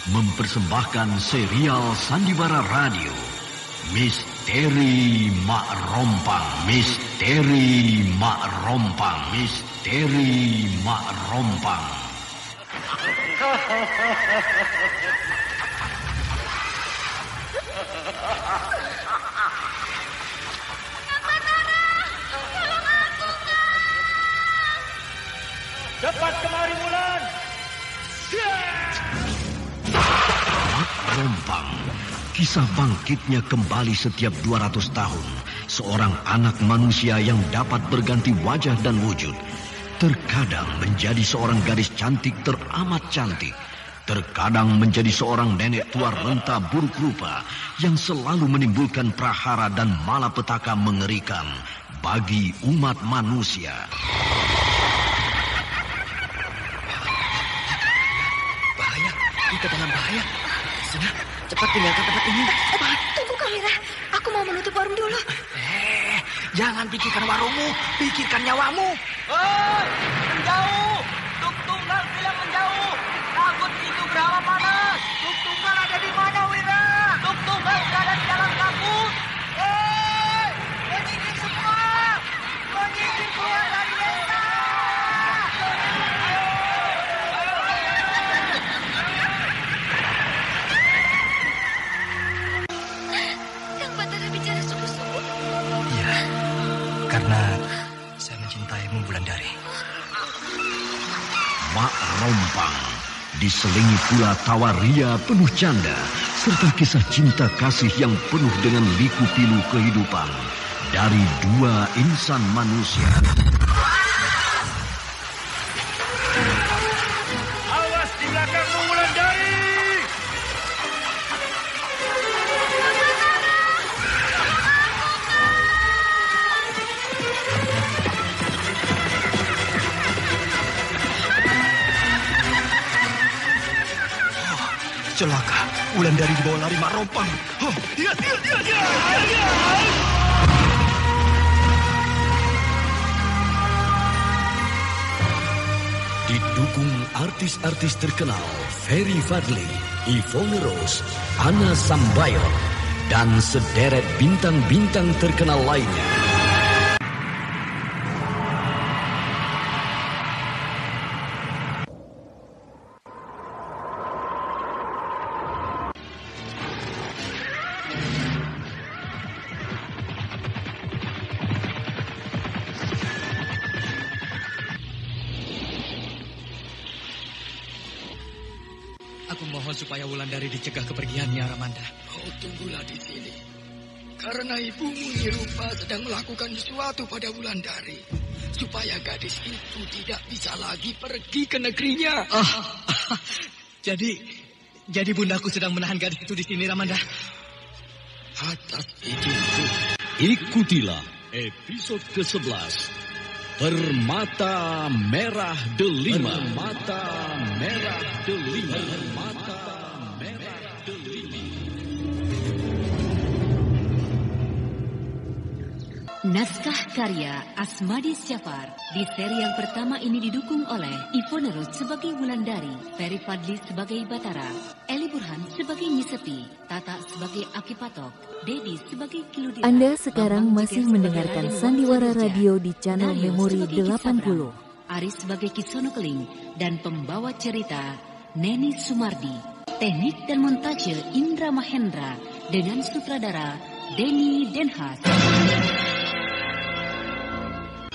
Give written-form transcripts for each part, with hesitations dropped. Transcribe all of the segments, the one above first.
mempersembahkan serial Sandiwara Radio Misteri Mak Rompang. Misteri Mak Rompang. Misteri Mak Rompang. Cepat kemari, Wulan. Mak Rompang. Kisah bangkitnya kembali setiap 200 tahun. Seorang anak manusia yang dapat berganti wajah dan wujud. Terkadang menjadi seorang gadis cantik teramat cantik. Terkadang menjadi seorang nenek tua renta buruk rupa yang selalu menimbulkan prahara dan malapetaka mengerikan bagi umat manusia. Bahaya, kita dalam bahaya. Sana, cepat tinggalkan tempat ini. Cepat. Tunggu, Kamira. Aku mau menutup warung dulu. Jangan pikirkan warungmu, pikirkan nyawamu. Hei, menjauh. Tuk Tunggal bilang menjauh. Takut itu berawa panas. Tuk Tunggal ada di mana, Wira? Tuk Tunggal berada di dalam kabut. Hei, menyingkir semua. Menyingkir keluar dari desa. Kang Batara bicara sungguh-sungguh. Iya, karena saya mencintaimu, Wulandari. Mak Rompang diselingi pula tawa ria penuh canda serta kisah cinta kasih yang penuh dengan liku-pilu kehidupan dari dua insan manusia. Awas di belakangmu, Wulandari. Celaka, Wulandari dibawa lari Mak Rompang. Dia. Didukung artis-artis terkenal Ferry Fadli, Yvonne Rose, Anna Sambayon, dan sederet bintang-bintang terkenal lainnya. Aku mohon supaya Wulandari dicegah kepergiannya, Ramanda. Kau tunggulah di sini. Karena ibumu Nirupa sedang melakukan sesuatu pada Wulandari. Supaya gadis itu tidak bisa lagi pergi ke negerinya. Jadi bundaku sedang menahan gadis itu di sini, Ramanda. Atas izinku. Ikutilah episode ke-11 Permata Merah Delima. Permata Merah Delima. Permata Merah Delima. Naskah karya Asmadi Syafar. Di seri yang pertama ini didukung oleh Yvonne Rose sebagai Wulandari, Ferry Fadli sebagai Batara, Eli Burhan sebagai Nyisepi, Tata sebagai Aki Patok, Dedi sebagai Kiludira. Anda sekarang Bambang masih Jika mendengarkan sebagai Sandiwara Raden Radio di channel Dario Memori sebagai Kisabrang, 80. Aris sebagai Kisono Keling, dan pembawa cerita Neni Sumardi. Teknik dan montase Indra Mahendra dengan sutradara Denny Denhas.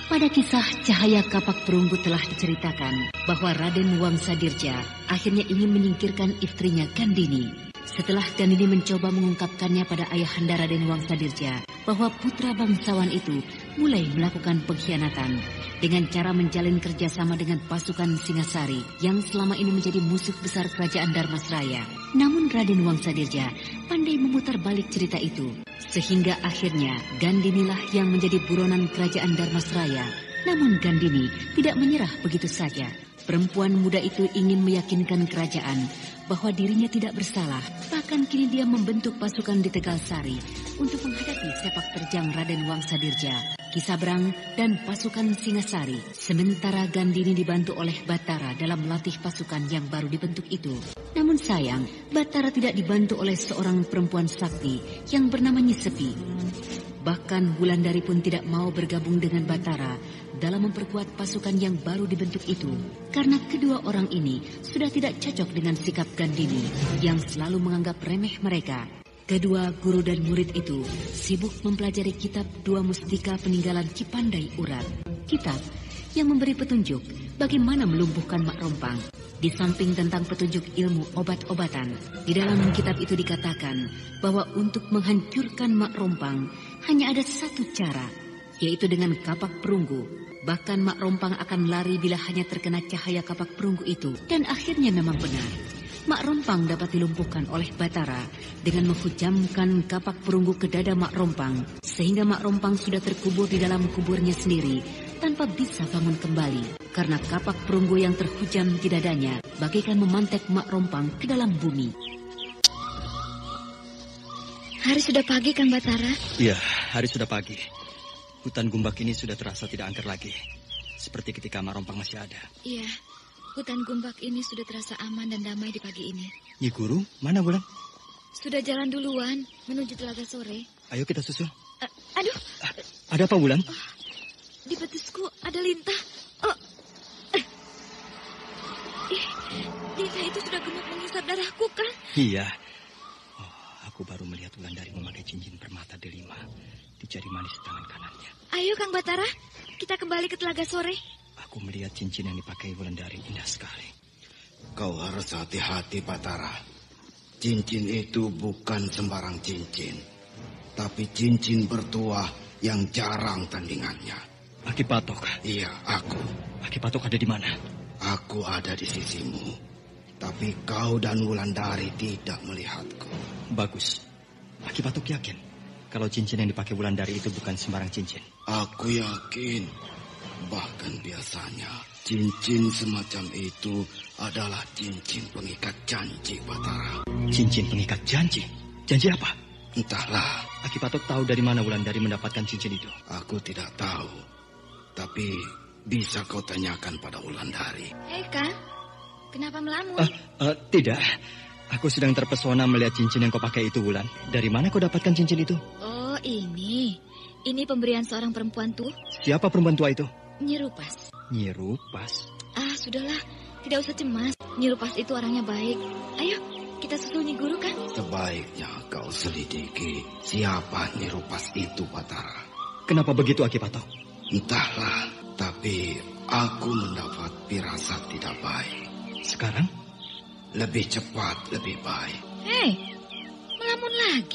Pada kisah Cahaya Kapak Perunggu telah diceritakan bahwa Raden Wangsadirja akhirnya ingin menyingkirkan istrinya Gandini. Setelah Gandini mencoba mengungkapkannya pada ayahanda Raden Wangsadirja bahwa putra bangsawan itu mulai melakukan pengkhianatan dengan cara menjalin kerjasama dengan pasukan Singasari yang selama ini menjadi musuh besar kerajaan Dharmasraya. Namun Raden Wangsadirja pandai memutar balik cerita itu, sehingga akhirnya Gandinilah yang menjadi buronan kerajaan Dharmasraya. Namun Gandini tidak menyerah begitu saja. Perempuan muda itu ingin meyakinkan kerajaan bahwa dirinya tidak bersalah. Bahkan kini dia membentuk pasukan di Tegalsari untuk menghadapi sepak terjang Raden Wangsadirja, Kisabrang, dan pasukan Singasari. Sementara Gandini dibantu oleh Batara dalam melatih pasukan yang baru dibentuk itu. Namun Namun sayang, Batara tidak dibantu oleh seorang perempuan sakti yang bernama Nyi Sepi. Bahkan Wulandari pun tidak mau bergabung dengan Batara dalam memperkuat pasukan yang baru dibentuk itu, karena kedua orang ini sudah tidak cocok dengan sikap Gandini yang selalu menganggap remeh mereka. Kedua guru dan murid itu sibuk mempelajari kitab Dua Mustika peninggalan Ki Pandai Urat. Kitab yang memberi petunjuk bagaimana melumpuhkan Mak Rompang. Di samping tentang petunjuk ilmu obat-obatan, di dalam kitab itu dikatakan bahwa untuk menghancurkan Mak Rompang hanya ada satu cara, yaitu dengan kapak perunggu. Bahkan Mak Rompang akan lari bila hanya terkena cahaya kapak perunggu itu. Dan akhirnya memang benar. Mak Rompang dapat dilumpuhkan oleh Batara dengan menghujamkan kapak perunggu ke dada Mak Rompang, sehingga Mak Rompang sudah terkubur di dalam kuburnya sendiri tanpa bisa bangun kembali, karena kapak perunggu yang terhujam di dadanya bagaikan memantek Mak Rompang ke dalam bumi. Hari sudah pagi, Kang Batara. Iya, hari sudah pagi. Hutan Gumbak ini sudah terasa tidak angker lagi, seperti ketika Mak Rompang masih ada. Iya, hutan Gumbak ini sudah terasa aman dan damai di pagi ini. Nyi Guru, mana Wulan? Sudah jalan duluan menuju Telaga Sore. Ayo kita susul. Aduh. Ada apa Wulan? Di betisku ada lintah. Lintah itu sudah gemuk mengisap darahku, kan? Iya. Aku baru melihat Wulandari memakai cincin permata delima di jari manis tangan kanannya. Ayo Kang Batara, kita kembali ke Telaga Sore. Aku melihat cincin yang dipakai Wulandari indah sekali. Kau harus hati-hati, Batara. Cincin itu bukan sembarang cincin, tapi cincin bertuah yang jarang tandingannya. Aki Patok. Iya, aku. Aki Patok ada di mana? Aku ada di sisimu, tapi kau dan Wulandari tidak melihatku. Bagus. Aki Patok yakin kalau cincin yang dipakai Wulandari itu bukan sembarang cincin. Aku yakin. Bahkan biasanya cincin semacam itu adalah cincin pengikat janji, Batara. Cincin pengikat janji? Janji apa? Entahlah. Aki Patok tahu dari mana Wulandari mendapatkan cincin itu? Aku tidak tahu. Tapi bisa kau tanyakan pada Wulandari. Hei Kang, kenapa melamun? Tidak. Aku sedang terpesona melihat cincin yang kau pakai itu, Wulan. Dari mana kau dapatkan cincin itu? Oh, ini. Ini pemberian seorang perempuan tua. Siapa perempuan tua itu? Nyi Rupas. Nyi Rupas? Sudahlah. Tidak usah cemas. Nyi Rupas itu orangnya baik. Ayo, kita susul Nyi Guru, kan? Sebaiknya kau selidiki siapa Nyi Rupas itu, Batara. Kenapa begitu, Aki Patok? Entahlah, tapi aku mendapat firasat tidak baik. Sekarang? Lebih cepat, lebih baik. Hei, melamun lagi.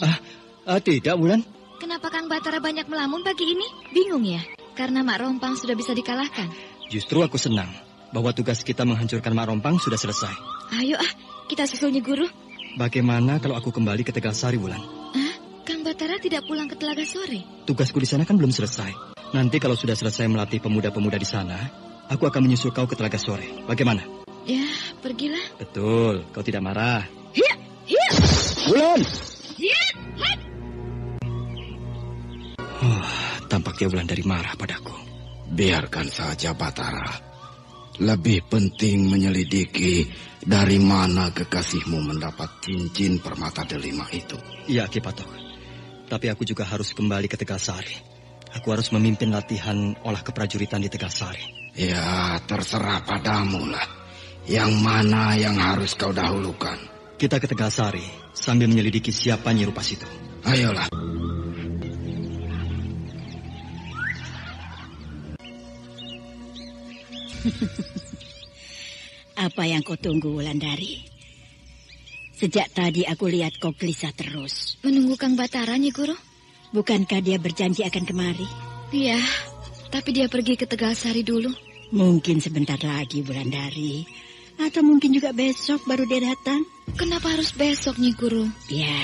Tidak, Wulan. Kenapa Kang Batara banyak melamun pagi ini? Bingung ya? Karena Mak Rompang sudah bisa dikalahkan. Justru aku senang bahwa tugas kita menghancurkan Mak Rompang sudah selesai. Ayo kita susul Nyi Guru. Bagaimana kalau aku kembali ke Tegalsari, Wulan? Kang Batara tidak pulang ke Telaga Sore? Tugasku di sana kan belum selesai. Nanti kalau sudah selesai melatih pemuda-pemuda di sana, aku akan menyusul kau ke Telaga Sore. Bagaimana? Ya, pergilah. Betul, kau tidak marah. Hiya! Wulan! Hiya! Tampaknya Wulandari marah padaku. Biarkan saja, Batara. Lebih penting menyelidiki dari mana kekasihmu mendapat cincin permata delima itu. Iya, Ki Patok. Tapi aku juga harus kembali ke Tegalsari. Aku harus memimpin latihan olah keprajuritan di Tegalsari. Ya, terserah padamu lah. Yang mana yang harus kau dahulukan? Kita ke Tegalsari sambil menyelidiki siapa Nyi Rupas itu. Ayolah. Apa yang kau tunggu, Wulandari? Sejak tadi aku lihat kau gelisah terus. Menunggu Kang Batara, Nyi Guru? Bukankah dia berjanji akan kemari? Iya, tapi dia pergi ke Tegalsari dulu. Mungkin sebentar lagi, Wulandari. Atau mungkin juga besok baru dia datang. Kenapa harus besok, Nyi Guru? Ya,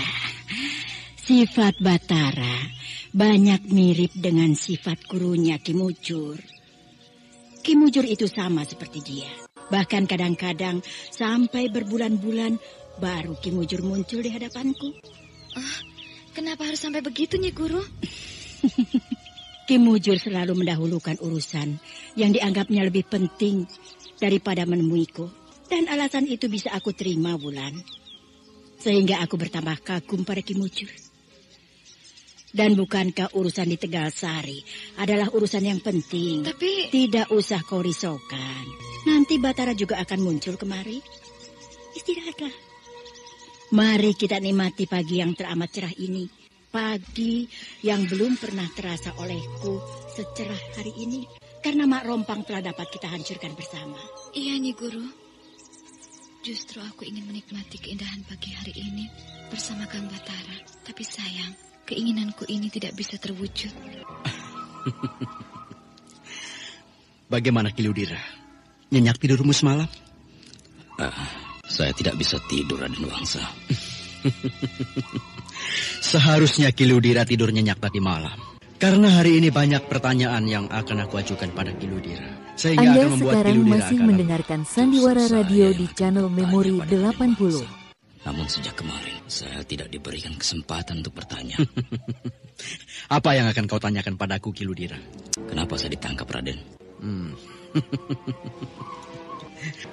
sifat Batara banyak mirip dengan sifat gurunya Ki Mujur. Ki Mujur itu sama seperti dia. Bahkan kadang-kadang sampai berbulan-bulan baru Ki Mujur muncul di hadapanku. Kenapa harus sampai begitu, Nyi Guru? Ki Mujur selalu mendahulukan urusan yang dianggapnya lebih penting daripada menemuiku. Dan alasan itu bisa aku terima, Wulan. Sehingga aku bertambah kagum pada Ki Mujur. Dan bukankah urusan di Tegalsari adalah urusan yang penting? Tapi... Tidak usah kau risaukan. Nanti Batara juga akan muncul kemari. Istirahatlah. Mari kita nikmati pagi yang teramat cerah ini. Pagi yang belum pernah terasa olehku secerah hari ini. Karena Mak Rompang telah dapat kita hancurkan bersama. Iya, Nyi Guru. Justru aku ingin menikmati keindahan pagi hari ini bersama Kang Batara. Tapi sayang, keinginanku ini tidak bisa terwujud. Bagaimana Ki Ludira? Nyenyak tidurmu semalam? Saya tidak bisa tidur, Raden Wangsa. Seharusnya Ki Ludira tidur nyenyak tadi malam. Karena hari ini banyak pertanyaan yang akan aku ajukan pada Ki Ludira. Sehingga Anda akan membuat sekarang Ki Ludira masih mendengarkan Sandiwara Radio di channel Memori 80. Namun sejak kemarin saya tidak diberikan kesempatan untuk bertanya. Apa yang akan kau tanyakan padaku, Ki Ludira? Kenapa saya ditangkap, Raden?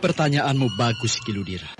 Pertanyaanmu bagus, Ki Ludira.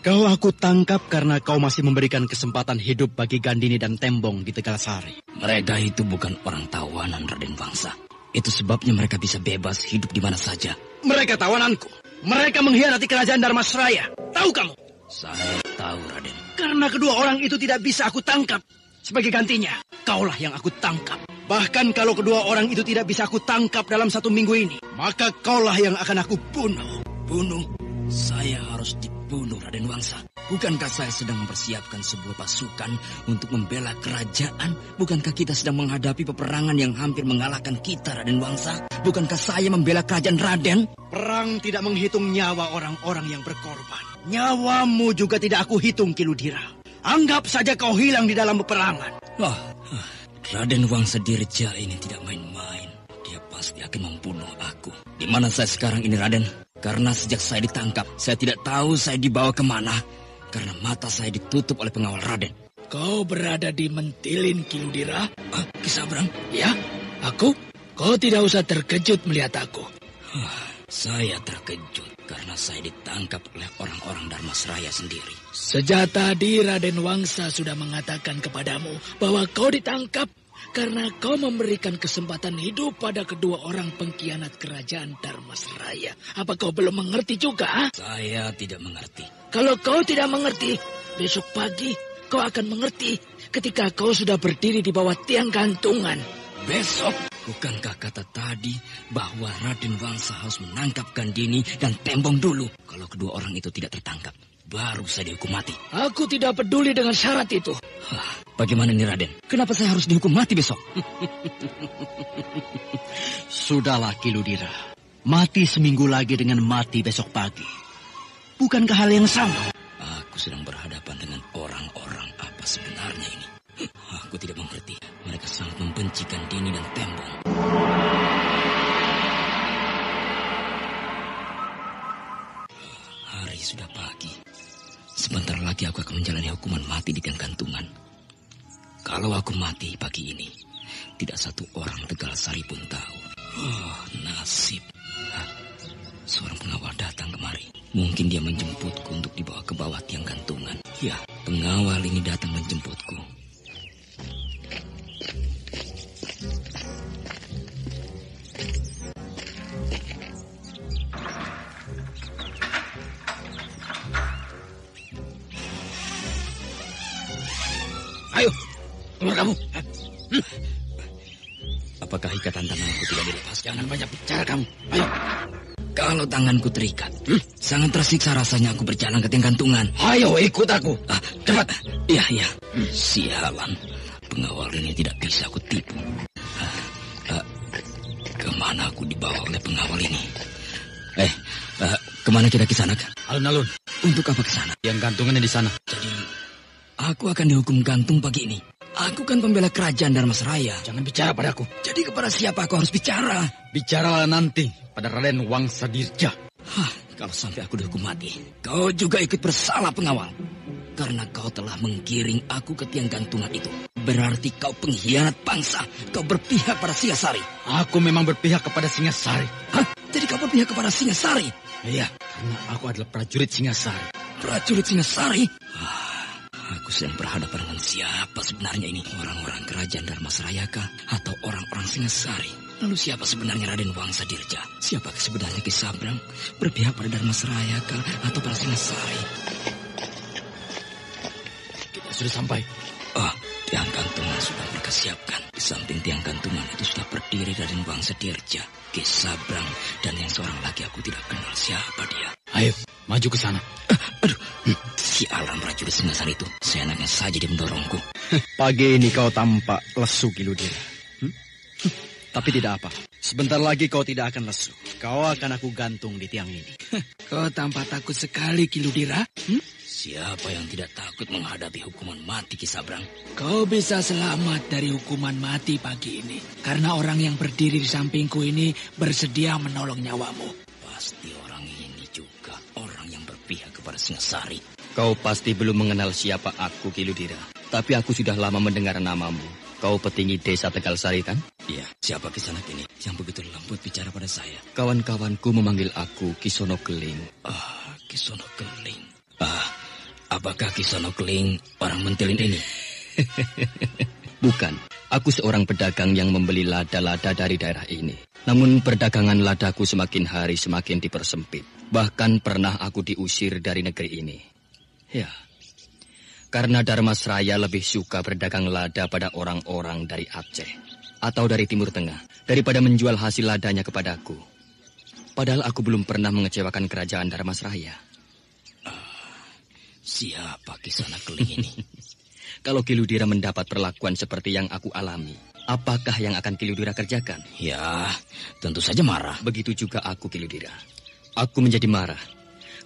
Kau aku tangkap karena kau masih memberikan kesempatan hidup bagi Gandini dan Tembong di Tegalsari. Mereka itu bukan orang tawanan, Raden Wangsa. Itu sebabnya mereka bisa bebas hidup di mana saja. Mereka tawananku. Mereka mengkhianati kerajaan Dharmasraya. Tahu kamu? Saya tahu, Raden. Karena kedua orang itu tidak bisa aku tangkap. Sebagai gantinya, kaulah yang aku tangkap. Bahkan kalau kedua orang itu tidak bisa aku tangkap dalam 1 minggu ini, maka kaulah yang akan aku bunuh. Bunuh? Saya harus dibunuh, Raden Wangsa. Bukankah saya sedang mempersiapkan sebuah pasukan untuk membela kerajaan? Bukankah kita sedang menghadapi peperangan yang hampir mengalahkan kita, Raden Wangsa? Bukankah saya membela kerajaan Raden? Perang tidak menghitung nyawa orang-orang yang berkorban. Nyawamu juga tidak aku hitung, Ki Ludira. Anggap saja kau hilang di dalam peperangan. Raden Wangsa Dirja ini tidak main-main. Dia pasti akan membunuh aku. Di mana saya sekarang ini, Raden? Karena sejak saya ditangkap, saya tidak tahu saya dibawa kemana. Karena mata saya ditutup oleh pengawal Raden. Kau berada di Mentilin, Ki Ludira? Ki Sabrang? Ya, aku? Kau tidak usah terkejut melihat aku. Saya terkejut karena saya ditangkap oleh orang-orang Dharmasraya sendiri. Sejak tadi Raden Wangsa sudah mengatakan kepadamu bahwa kau ditangkap karena kau memberikan kesempatan hidup pada kedua orang pengkhianat kerajaan Dharmasraya. Apa kau belum mengerti juga? Saya tidak mengerti. Kalau kau tidak mengerti, besok pagi kau akan mengerti ketika kau sudah berdiri di bawah tiang gantungan. Besok? Bukankah kata tadi bahwa Raden Wangsa harus menangkap Gandini dan Tembong dulu? Kalau kedua orang itu tidak tertangkap, baru saya dihukum mati. Aku tidak peduli dengan syarat itu. Bagaimana nih, Raden? Kenapa saya harus dihukum mati besok? Sudahlah, Ki Ludira. Mati seminggu lagi dengan mati besok pagi. Bukankah hal yang sama? Aku sedang berhadapan dengan orang-orang apa sebenarnya ini? Aku tidak mengerti. Mereka sangat membenci Gandini dan Tembong. Hari sudah pagi. Sebentar lagi aku akan menjalani hukuman mati di tiang gantungan. Kalau aku mati pagi ini, tidak satu orang Tegalsari pun tahu. Nasib. Seorang pengawal datang kemari. Mungkin dia menjemputku untuk dibawa ke bawah tiang gantungan. Ya, pengawal ini datang menjemputku. Ayo, keluar kamu. Apakah ikatan tanganku tidak dilepas? Jangan banyak bicara kamu. Ayo. Kalau tanganku terikat, sangat tersiksa rasanya aku berjalan ke tiang gantungan. Ayo ikut aku. Cepat. Iya. Sialan. Pengawal ini tidak bisa aku tipu. Kemana aku dibawa oleh pengawal ini? Kemana kita ke sana? Alun-alun. Untuk apa ke sana? Yang gantungannya di sana. Jadi, aku akan dihukum gantung pagi ini. Aku kan pembela kerajaan Dharmasraya. Jangan bicara padaku. Jadi kepada siapa aku harus bicara? Bicaralah nanti pada Raden Wangsa Dirja. Kalau sampai aku dihukum mati, kau juga ikut bersalah, pengawal. Karena kau telah menggiring aku ke tiang gantungan itu. Berarti kau pengkhianat bangsa. Kau berpihak pada Singasari. Aku memang berpihak kepada Singasari. Jadi kau berpihak kepada Singasari? Iya. Karena aku adalah prajurit Singasari. Prajurit Singasari? Aku sedang berhadapan dengan siapa sebenarnya ini? Orang-orang kerajaan Dharmasraya kah? Atau orang-orang Singasari? Lalu siapa sebenarnya Raden Wangsadirja? Siapakah sebenarnya Ki Sabrang? Berpihak pada Dharmasraya kah? Atau pada Singasari? Kita sudah sampai. Tiang gantungan sudah mereka siapkan. Di samping tiang gantungan itu sudah berdiri Raden Wangsadirja, Ki Sabrang, dan yang seorang lagi aku tidak kenal siapa dia. Ayo, maju ke sana. Sialan prajurit Singasari itu. Seenaknya saja dia mendorongku. Pagi ini kau tampak lesu, Kiludira. Tapi tidak apa. Sebentar lagi kau tidak akan lesu. Kau akan aku gantung di tiang ini. Kau tampak takut sekali, Kiludira. Siapa yang tidak takut menghadapi hukuman mati, Ki Sabrang? Kau bisa selamat dari hukuman mati pagi ini. Karena orang yang berdiri di sampingku ini bersedia menolong nyawamu. Pasti orang ini juga orang yang berpihak kepada Singasari. Kau pasti belum mengenal siapa aku, Kiludira. Tapi aku sudah lama mendengar namamu. Kau petinggi desa Tegalsari, kan? Iya, siapa kisanak ini yang begitu lembut bicara pada saya? Kawan-kawanku memanggil aku Kisono Keling. Kisono Keling. Apakah Kisono Keling orang mentilin ini? Bukan. Aku seorang pedagang yang membeli lada-lada dari daerah ini. Namun perdagangan ladaku semakin hari semakin dipersempit. Bahkan pernah aku diusir dari negeri ini. Ya, karena Dharmasraya lebih suka berdagang lada pada orang-orang dari Aceh atau dari Timur Tengah daripada menjual hasil ladanya kepadaku. Padahal aku belum pernah mengecewakan kerajaan Dharmasraya. Siapa Kisanak Keling ini? Kalau Kiludira mendapat perlakuan seperti yang aku alami, apakah yang akan Kiludira kerjakan? Ya, tentu saja marah. Begitu juga aku, Kiludira. Aku menjadi marah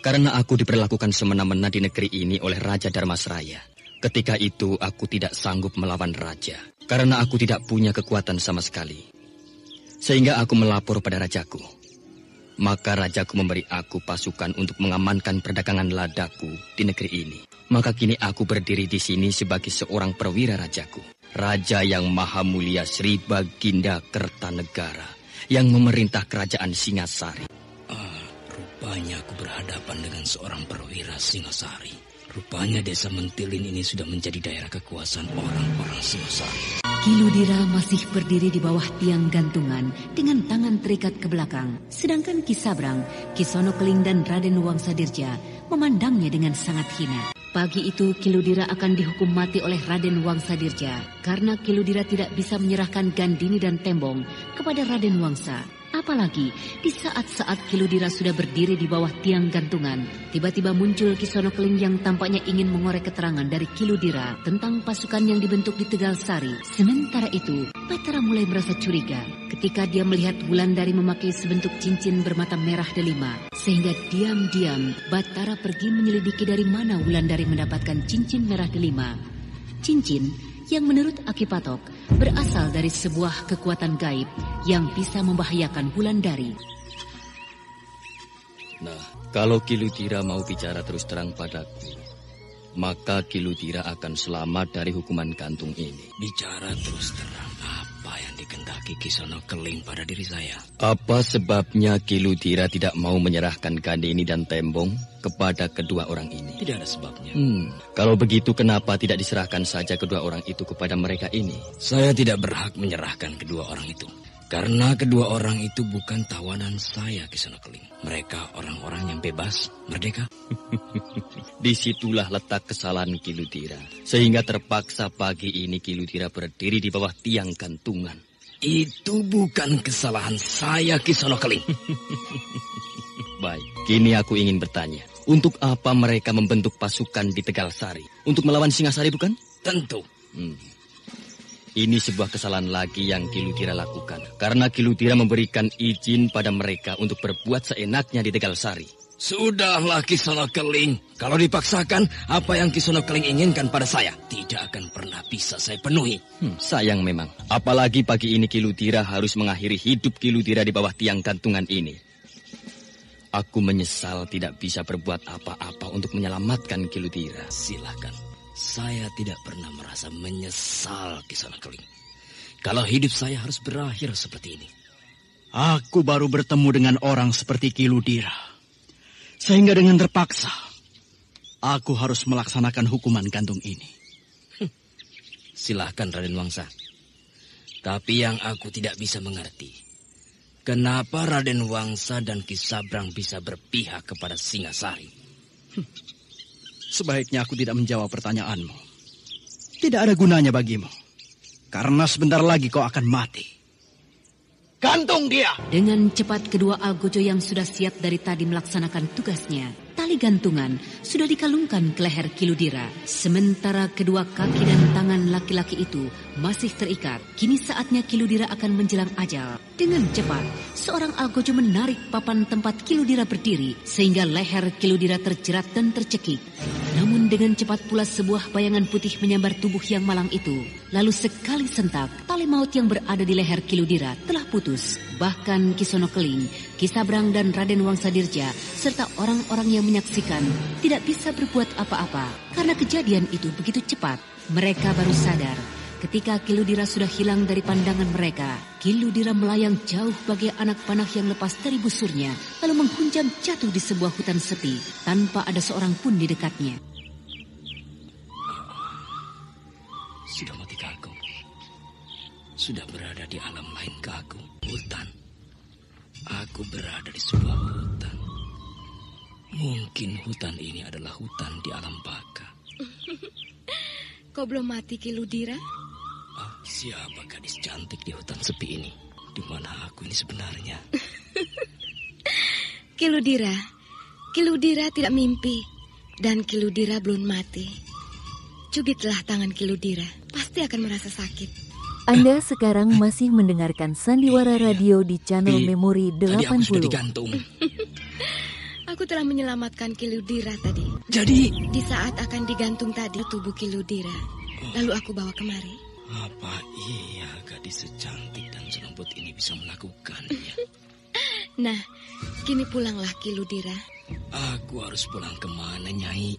karena aku diperlakukan semena-mena di negeri ini oleh Raja Dharmasraya. Ketika itu aku tidak sanggup melawan raja karena aku tidak punya kekuatan sama sekali. Sehingga aku melapor pada rajaku. Maka rajaku memberi aku pasukan untuk mengamankan perdagangan ladaku di negeri ini. Maka kini aku berdiri di sini sebagai seorang perwira rajaku. Raja yang maha mulia Sri Baginda Kertanegara yang memerintah kerajaan Singasari. Rupanya aku berhadapan dengan seorang perwira Singasari. Rupanya desa Mentilin ini sudah menjadi daerah kekuasaan orang-orang Singasari. Kiludira masih berdiri di bawah tiang gantungan dengan tangan terikat ke belakang. Sedangkan Ki Sabrang, Kisono Keling dan Raden Wangsadirja memandangnya dengan sangat hina. Pagi itu Kiludira akan dihukum mati oleh Raden Wangsadirja karena Kiludira tidak bisa menyerahkan Gandini dan Tembong kepada Raden Wangsa. Apalagi di saat-saat Kiludira sudah berdiri di bawah tiang gantungan, tiba-tiba muncul Kisono Keling yang tampaknya ingin mengorek keterangan dari Kiludira tentang pasukan yang dibentuk di Tegalsari. Sementara itu, Batara mulai merasa curiga ketika dia melihat Wulandari memakai sebentuk cincin bermata merah delima. Sehingga diam-diam Batara pergi menyelidiki dari mana Wulandari mendapatkan cincin merah delima. Cincin yang menurut Aki Patok berasal dari sebuah kekuatan gaib yang bisa membahayakan Wulandari. Nah, kalau Kiludira mau bicara terus terang padaku, maka Kiludira akan selamat dari hukuman gantung ini. Bicara terus terang apa yang dikehendaki Kisono Keling pada diri saya? Apa sebabnya Kiludira tidak mau menyerahkan Gandini dan Tembong kepada kedua orang ini? Tidak ada sebabnya. Kalau begitu kenapa tidak diserahkan saja kedua orang itu kepada mereka ini? Saya tidak berhak menyerahkan kedua orang itu. Karena kedua orang itu bukan tawanan saya, Kisono Keling. Mereka orang-orang yang bebas, merdeka. Disitulah letak kesalahan Kiludira. Sehingga terpaksa pagi ini Kiludira berdiri di bawah tiang gantungan. Itu bukan kesalahan saya, Kisono Keling. Baik, kini aku ingin bertanya. Untuk apa mereka membentuk pasukan di Tegalsari? Untuk melawan Singasari, bukan? Tentu. Ini sebuah kesalahan lagi yang Kiludira lakukan. Karena Kiludira memberikan izin pada mereka untuk berbuat seenaknya di Tegalsari. Sudahlah Kisono Keling. Kalau dipaksakan, apa yang Kisono Keling inginkan pada saya tidak akan pernah bisa saya penuhi. Sayang memang. Apalagi pagi ini Kiludira harus mengakhiri hidup Kiludira di bawah tiang gantungan ini. Aku menyesal tidak bisa berbuat apa-apa untuk menyelamatkan Kiludira. Silakan. Saya tidak pernah merasa menyesal, Kisono Keling. Kalau hidup saya harus berakhir seperti ini. Aku baru bertemu dengan orang seperti Kiludira. Sehingga dengan terpaksa, aku harus melaksanakan hukuman gantung ini. Silahkan Raden Wangsa. Tapi yang aku tidak bisa mengerti, kenapa Raden Wangsa dan Ki Sabrang bisa berpihak kepada Singasari? Sebaiknya aku tidak menjawab pertanyaanmu. Tidak ada gunanya bagimu. Karena sebentar lagi kau akan mati. Gantung dia! Dengan cepat kedua algojo yang sudah siap dari tadi melaksanakan tugasnya, tali gantungan sudah dikalungkan ke leher Kiludira. Sementara kedua kaki dan tangan laki-laki itu masih terikat. Kini saatnya Kiludira akan menjelang ajal. Dengan cepat, seorang algojo menarik papan tempat Kiludira berdiri, sehingga leher Kiludira terjerat dan tercekik. Namun dengan cepat pula sebuah bayangan putih menyambar tubuh yang malang itu. Lalu sekali sentak, tali maut yang berada di leher Kiludira telah putus. Bahkan Kisono Keling, Ki Sabrang dan Raden Wangsadirja serta orang-orang yang menyaksikan tidak bisa berbuat apa-apa karena kejadian itu begitu cepat. Mereka baru sadar ketika Kiludira sudah hilang dari pandangan mereka. Kiludira melayang jauh bagai anak panah yang lepas dari busurnya, lalu menghunjam jatuh di sebuah hutan sepi tanpa ada seorang pun di dekatnya. Sudah mati kagum. Sudah berada di alam lain kagum. Hutan. Aku berada di sebuah hutan. Mungkin hutan ini adalah hutan di alam baka. Kau belum mati, Kiludira? Siapa gadis cantik di hutan sepi ini? Di mana aku ini sebenarnya? Kiludira. Kiludira tidak mimpi. Dan Kiludira belum mati. Cubitlah tangan Kiludira. Pasti akan merasa sakit. Anda sekarang masih mendengarkan Sandiwara Radio di channel Memori 80. Tadi aku sudah digantung. Aku telah menyelamatkan Kiludira tadi. Jadi di saat akan digantung tadi tubuh Kiludira, lalu aku bawa kemari. Apa iya gadis secantik dan selembut ini bisa melakukannya? Nah, kini pulanglah Kiludira. Aku harus pulang kemana, Nyai?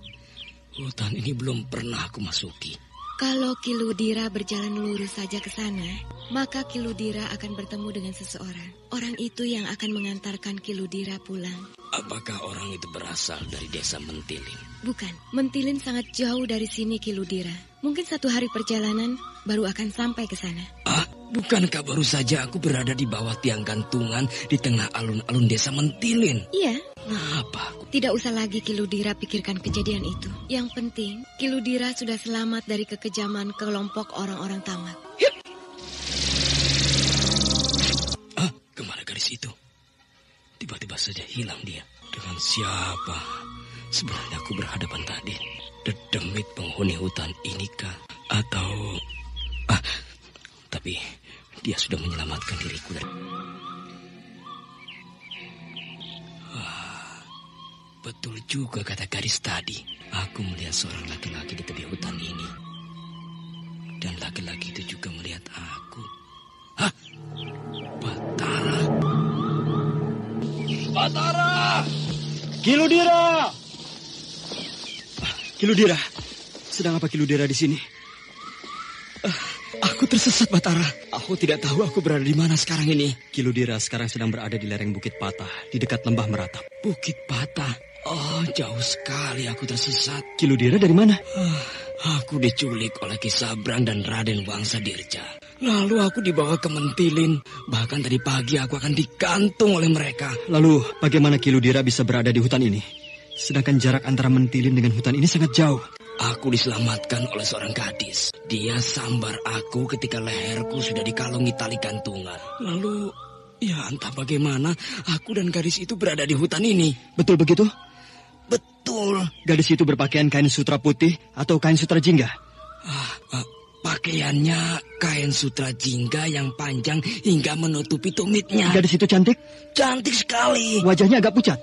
Hutan ini belum pernah aku masuki. Kalau Kiludira berjalan lurus saja ke sana, maka Kiludira akan bertemu dengan seseorang. Orang itu yang akan mengantarkan Kiludira pulang. Apakah orang itu berasal dari desa Mentilin? Bukan, Mentilin sangat jauh dari sini, Kiludira. Mungkin 1 hari perjalanan baru akan sampai ke sana. Bukankah baru saja aku berada di bawah tiang gantungan di tengah alun-alun desa Mentilin? Iya. Kenapa? Tidak usah lagi Kiludira pikirkan kejadian itu. Yang penting, Kiludira sudah selamat dari kekejaman kelompok orang-orang tamak. Kemana gadis itu? Tiba-tiba saja hilang dia. Dengan siapa sebenarnya aku berhadapan tadi? Dedemit penghuni hutan inikah? Atau... tapi dia sudah menyelamatkan diriku dari... Betul juga kata gadis tadi. Aku melihat seorang laki-laki di tepi hutan ini. Dan laki-laki itu juga melihat aku. Batara! Batara! Kiludira! Kiludira, sedang apa Kiludira di sini? Aku tersesat, Batara. Aku tidak tahu aku berada di mana sekarang ini. Kiludira sekarang sedang berada di lereng Bukit Patah, di dekat lembah Meratap. Bukit Patah? Oh, jauh sekali aku tersesat. Kiludira dari mana? Aku diculik oleh Ki Sabrang dan Raden Wangsadirja. Lalu aku dibawa ke Mentilin. Bahkan tadi pagi aku akan digantung oleh mereka. Lalu bagaimana Kiludira bisa berada di hutan ini? Sedangkan jarak antara Mentilin dengan hutan ini sangat jauh. Aku diselamatkan oleh seorang gadis. Dia sambar aku ketika leherku sudah dikalungi tali gantungan. Lalu, ya entah bagaimana aku dan gadis itu berada di hutan ini. Betul begitu? Betul. Gadis itu berpakaian kain sutra putih atau kain sutra jingga? Pakaiannya kain sutra jingga yang panjang hingga menutupi tumitnya. Gadis itu cantik? Cantik sekali. Wajahnya agak pucat?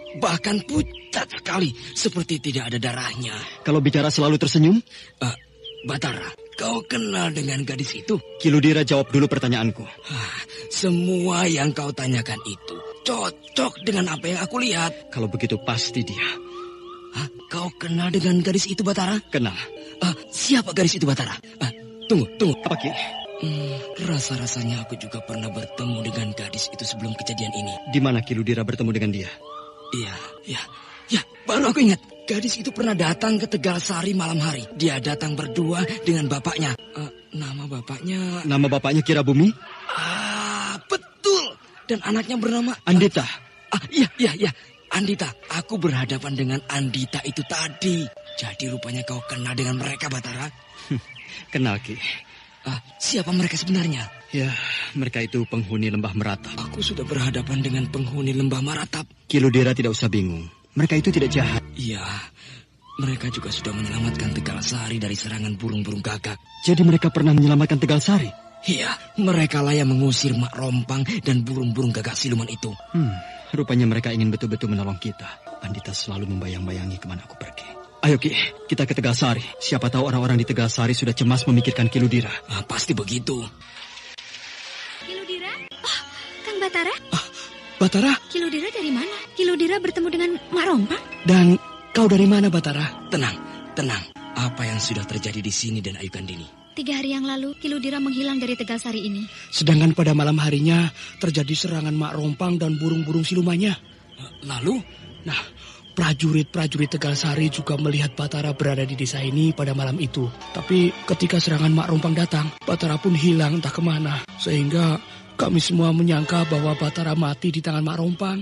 Bahkan pucat sekali, seperti tidak ada darahnya. Kalau bicara selalu tersenyum? Batara, kau kenal dengan gadis itu? Kiludira, jawab dulu pertanyaanku. Semua yang kau tanyakan itu cocok dengan apa yang aku lihat. Kalau begitu pasti dia. Kau kenal dengan gadis itu, Batara? Kenal. Siapa gadis itu, Batara? Tunggu. Apa, Ki? Rasa-rasanya aku juga pernah bertemu dengan gadis itu sebelum kejadian ini. Di mana Kiludira bertemu dengan dia? Ya, baru aku ingat. Gadis itu pernah datang ke Tegal Sari malam hari. Dia datang berdua dengan bapaknya. Nama bapaknya... Nama bapaknya Kirabumi? Betul. Dan anaknya bernama... Andita. Iya. Andita. Aku berhadapan dengan Andita itu tadi. Jadi rupanya kau kenal dengan mereka, Batara? Kenal, Ki. Siapa mereka sebenarnya? Ya, mereka itu penghuni Lembah Meratap. Aku sudah berhadapan dengan penghuni Lembah Meratap. Ki Ludira tidak usah bingung. Mereka itu tidak jahat. Iya, mereka juga sudah menyelamatkan Tegal Sari dari serangan burung-burung gagak. Jadi mereka pernah menyelamatkan Tegal Sari? Iya, mereka lah yang mengusir Mak Rompang dan burung-burung gagak siluman itu. Rupanya mereka ingin betul-betul menolong kita. Andita selalu membayang-bayangi kemana aku pergi. Ayo Ki, kita ke Tegal Sari. Siapa tahu orang-orang di Tegal Sari sudah cemas memikirkan Ki Ludira. Pasti begitu. Ki Ludira? Oh, Kang Batara? Batara? Ki Ludira dari mana? Ki Ludira bertemu dengan Mak Rompang? Dan kau dari mana, Batara? Tenang. Apa yang sudah terjadi di sini dan Ayu Kandini? 3 hari yang lalu, Ki Ludira menghilang dari Tegal Sari ini. Sedangkan pada malam harinya terjadi serangan Mak Rompang dan burung-burung silumannya. Lalu? Nah, prajurit-prajurit Tegal Sari juga melihat Batara berada di desa ini pada malam itu. Tapi ketika serangan Mak Rompang datang, Batara pun hilang entah kemana. Sehingga kami semua menyangka bahwa Batara mati di tangan Mak Rompang.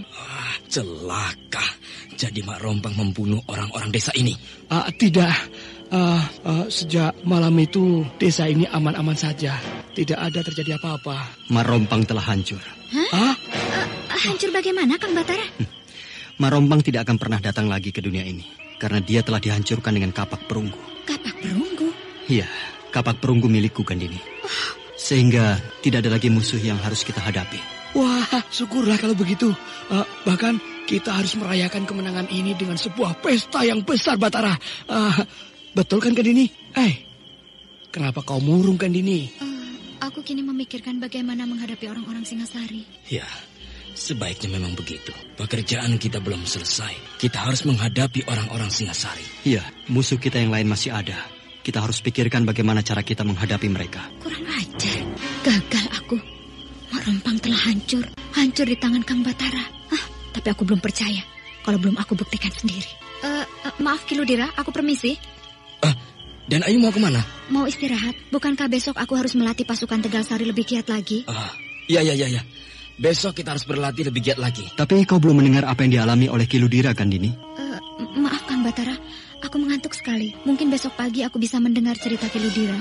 Celaka. Jadi Mak Rompang membunuh orang-orang desa ini? Tidak. Sejak malam itu desa ini aman-aman saja. Tidak ada terjadi apa-apa. Mak Rompang telah hancur. Hancur bagaimana, Kang Batara? Mak Rompang tidak akan pernah datang lagi ke dunia ini. Karena dia telah dihancurkan dengan kapak perunggu. Kapak perunggu? Iya, kapak perunggu milikku, Kandini. Sehingga tidak ada lagi musuh yang harus kita hadapi. Wah, syukurlah kalau begitu. Bahkan kita harus merayakan kemenangan ini dengan sebuah pesta yang besar, Batara. Betul kan, Kandini? Kenapa kau murung, Kandini? Aku kini memikirkan bagaimana menghadapi orang-orang Singasari. Ya, sebaiknya memang begitu. Pekerjaan kita belum selesai. Kita harus menghadapi orang-orang Singasari. Iya, musuh kita yang lain masih ada. Kita harus pikirkan bagaimana cara kita menghadapi mereka. Kurang ajar. Gagal aku. Mak Rompang telah hancur. Hancur di tangan Kang Batara. Tapi aku belum percaya kalau belum aku buktikan sendiri. Maaf Ki Ludira, aku permisi. Dan Ayu mau kemana? Mau istirahat. Bukankah besok aku harus melatih pasukan Tegal Sari lebih giat lagi? Iya. Besok kita harus berlatih lebih giat lagi. Tapi kau belum mendengar apa yang dialami oleh Ki Ludira, Kandini? Maaf Kang Batara, aku mengantuk sekali. Mungkin besok pagi aku bisa mendengar cerita Ki Ludira.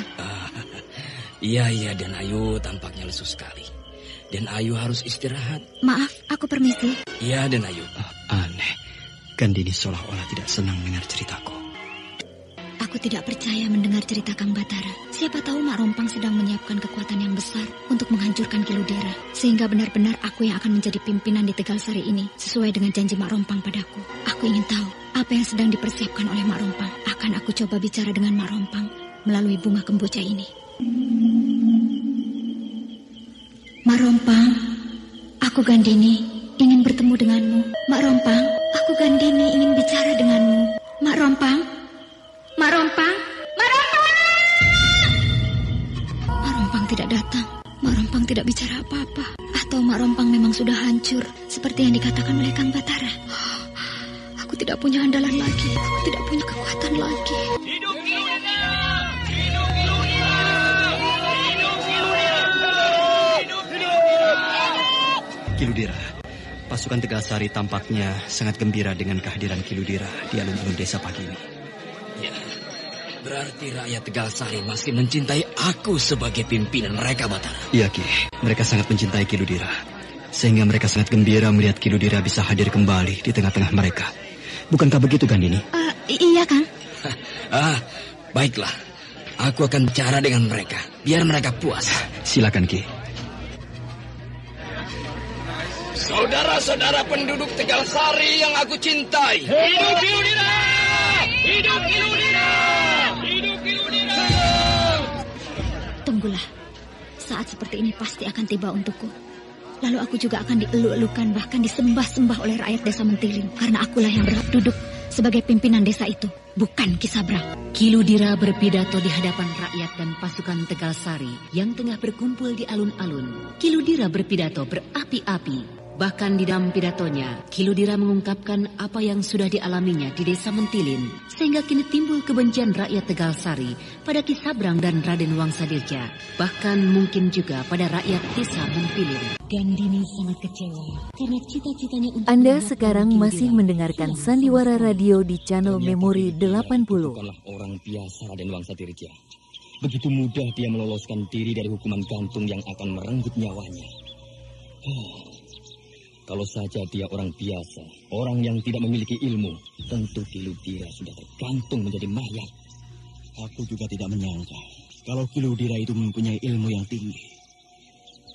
Iya, dan Ayu tampaknya lesu sekali. Dan Ayu harus istirahat. Maaf, aku permisi. Iya, dan Ayu. Aneh, Kandini seolah-olah tidak senang mendengar ceritaku. Aku tidak percaya mendengar cerita Kang Batara. Siapa tahu Mak Rompang sedang menyiapkan kekuatan yang besar untuk menghancurkan Ki Ludira. Sehingga benar-benar aku yang akan menjadi pimpinan di Tegal Sari ini sesuai dengan janji Mak Rompang padaku. Aku ingin tahu apa yang sedang dipersiapkan oleh Mak Rompang. Akan aku coba bicara dengan Mak Rompang melalui bunga kemboja ini. Mak Rompang, aku Gandini ingin bertemu denganmu. Mak Rompang, aku Gandini ingin bicara denganmu. Mak Rompang. Mak Rompang! Mak Rompang! Mak Rompang tidak datang. Mak Rompang tidak bicara apa-apa. Atau Mak Rompang memang sudah hancur seperti yang dikatakan oleh Kang Batara. Aku tidak punya andalan lagi. Aku tidak punya kekuatan lagi. Hidup Ki Ludira! Hidup Ki Ludira! Hidup Ki Ludira! Hidup Ki Ludira! Ki Ludira, pasukan Tegal Sari tampaknya sangat gembira dengan kehadiran Ki Ludira di alun-alun desa pagi ini. Ya, berarti rakyat Tegal Sari masih mencintai aku sebagai pimpinan mereka, Batara. Iya, Ki. Mereka sangat mencintai Ki Ludira. Sehingga mereka sangat gembira melihat Ki Ludira bisa hadir kembali di tengah-tengah mereka. Bukankah begitu, Gandini? Iya, Kang. Baiklah. Aku akan bicara dengan mereka, biar mereka puas. Silakan, Ki. Saudara-saudara penduduk Tegal Sari yang aku cintai. Hidup Ki Ludira! Hidup Ki Ludira! Hidup Ki Ludira! Tunggulah. Saat seperti ini pasti akan tiba untukku. Lalu aku juga akan dielu-elukan, bahkan disembah-sembah oleh rakyat desa Mentiling. Karena akulah yang berhak duduk sebagai pimpinan desa itu, bukan Ki Sabrang. Ki Ludira berpidato di hadapan rakyat dan pasukan Tegal Sari yang tengah berkumpul di alun-alun. Ki Ludira berpidato berapi-api. Bahkan di dalam pidatonya, Kiludira mengungkapkan apa yang sudah dialaminya di desa Mentilin, sehingga kini timbul kebencian rakyat Tegal Sari pada Ki Sabrang dan Raden Wangsadirja, bahkan mungkin juga pada rakyat desa Mentilin. Gandini sangat kecewa karena cita-citanya untuk... Anda sekarang masih mendengarkan Sandiwara Radio di channel Memori 80. Bukanlah orang biasa Raden Wangsadirja. Begitu mudah dia meloloskan diri dari hukuman gantung yang akan merenggut nyawanya. Kalau saja dia orang biasa, orang yang tidak memiliki ilmu, tentu Kiludira sudah tergantung menjadi mayat. Aku juga tidak menyangka kalau Kiludira itu mempunyai ilmu yang tinggi.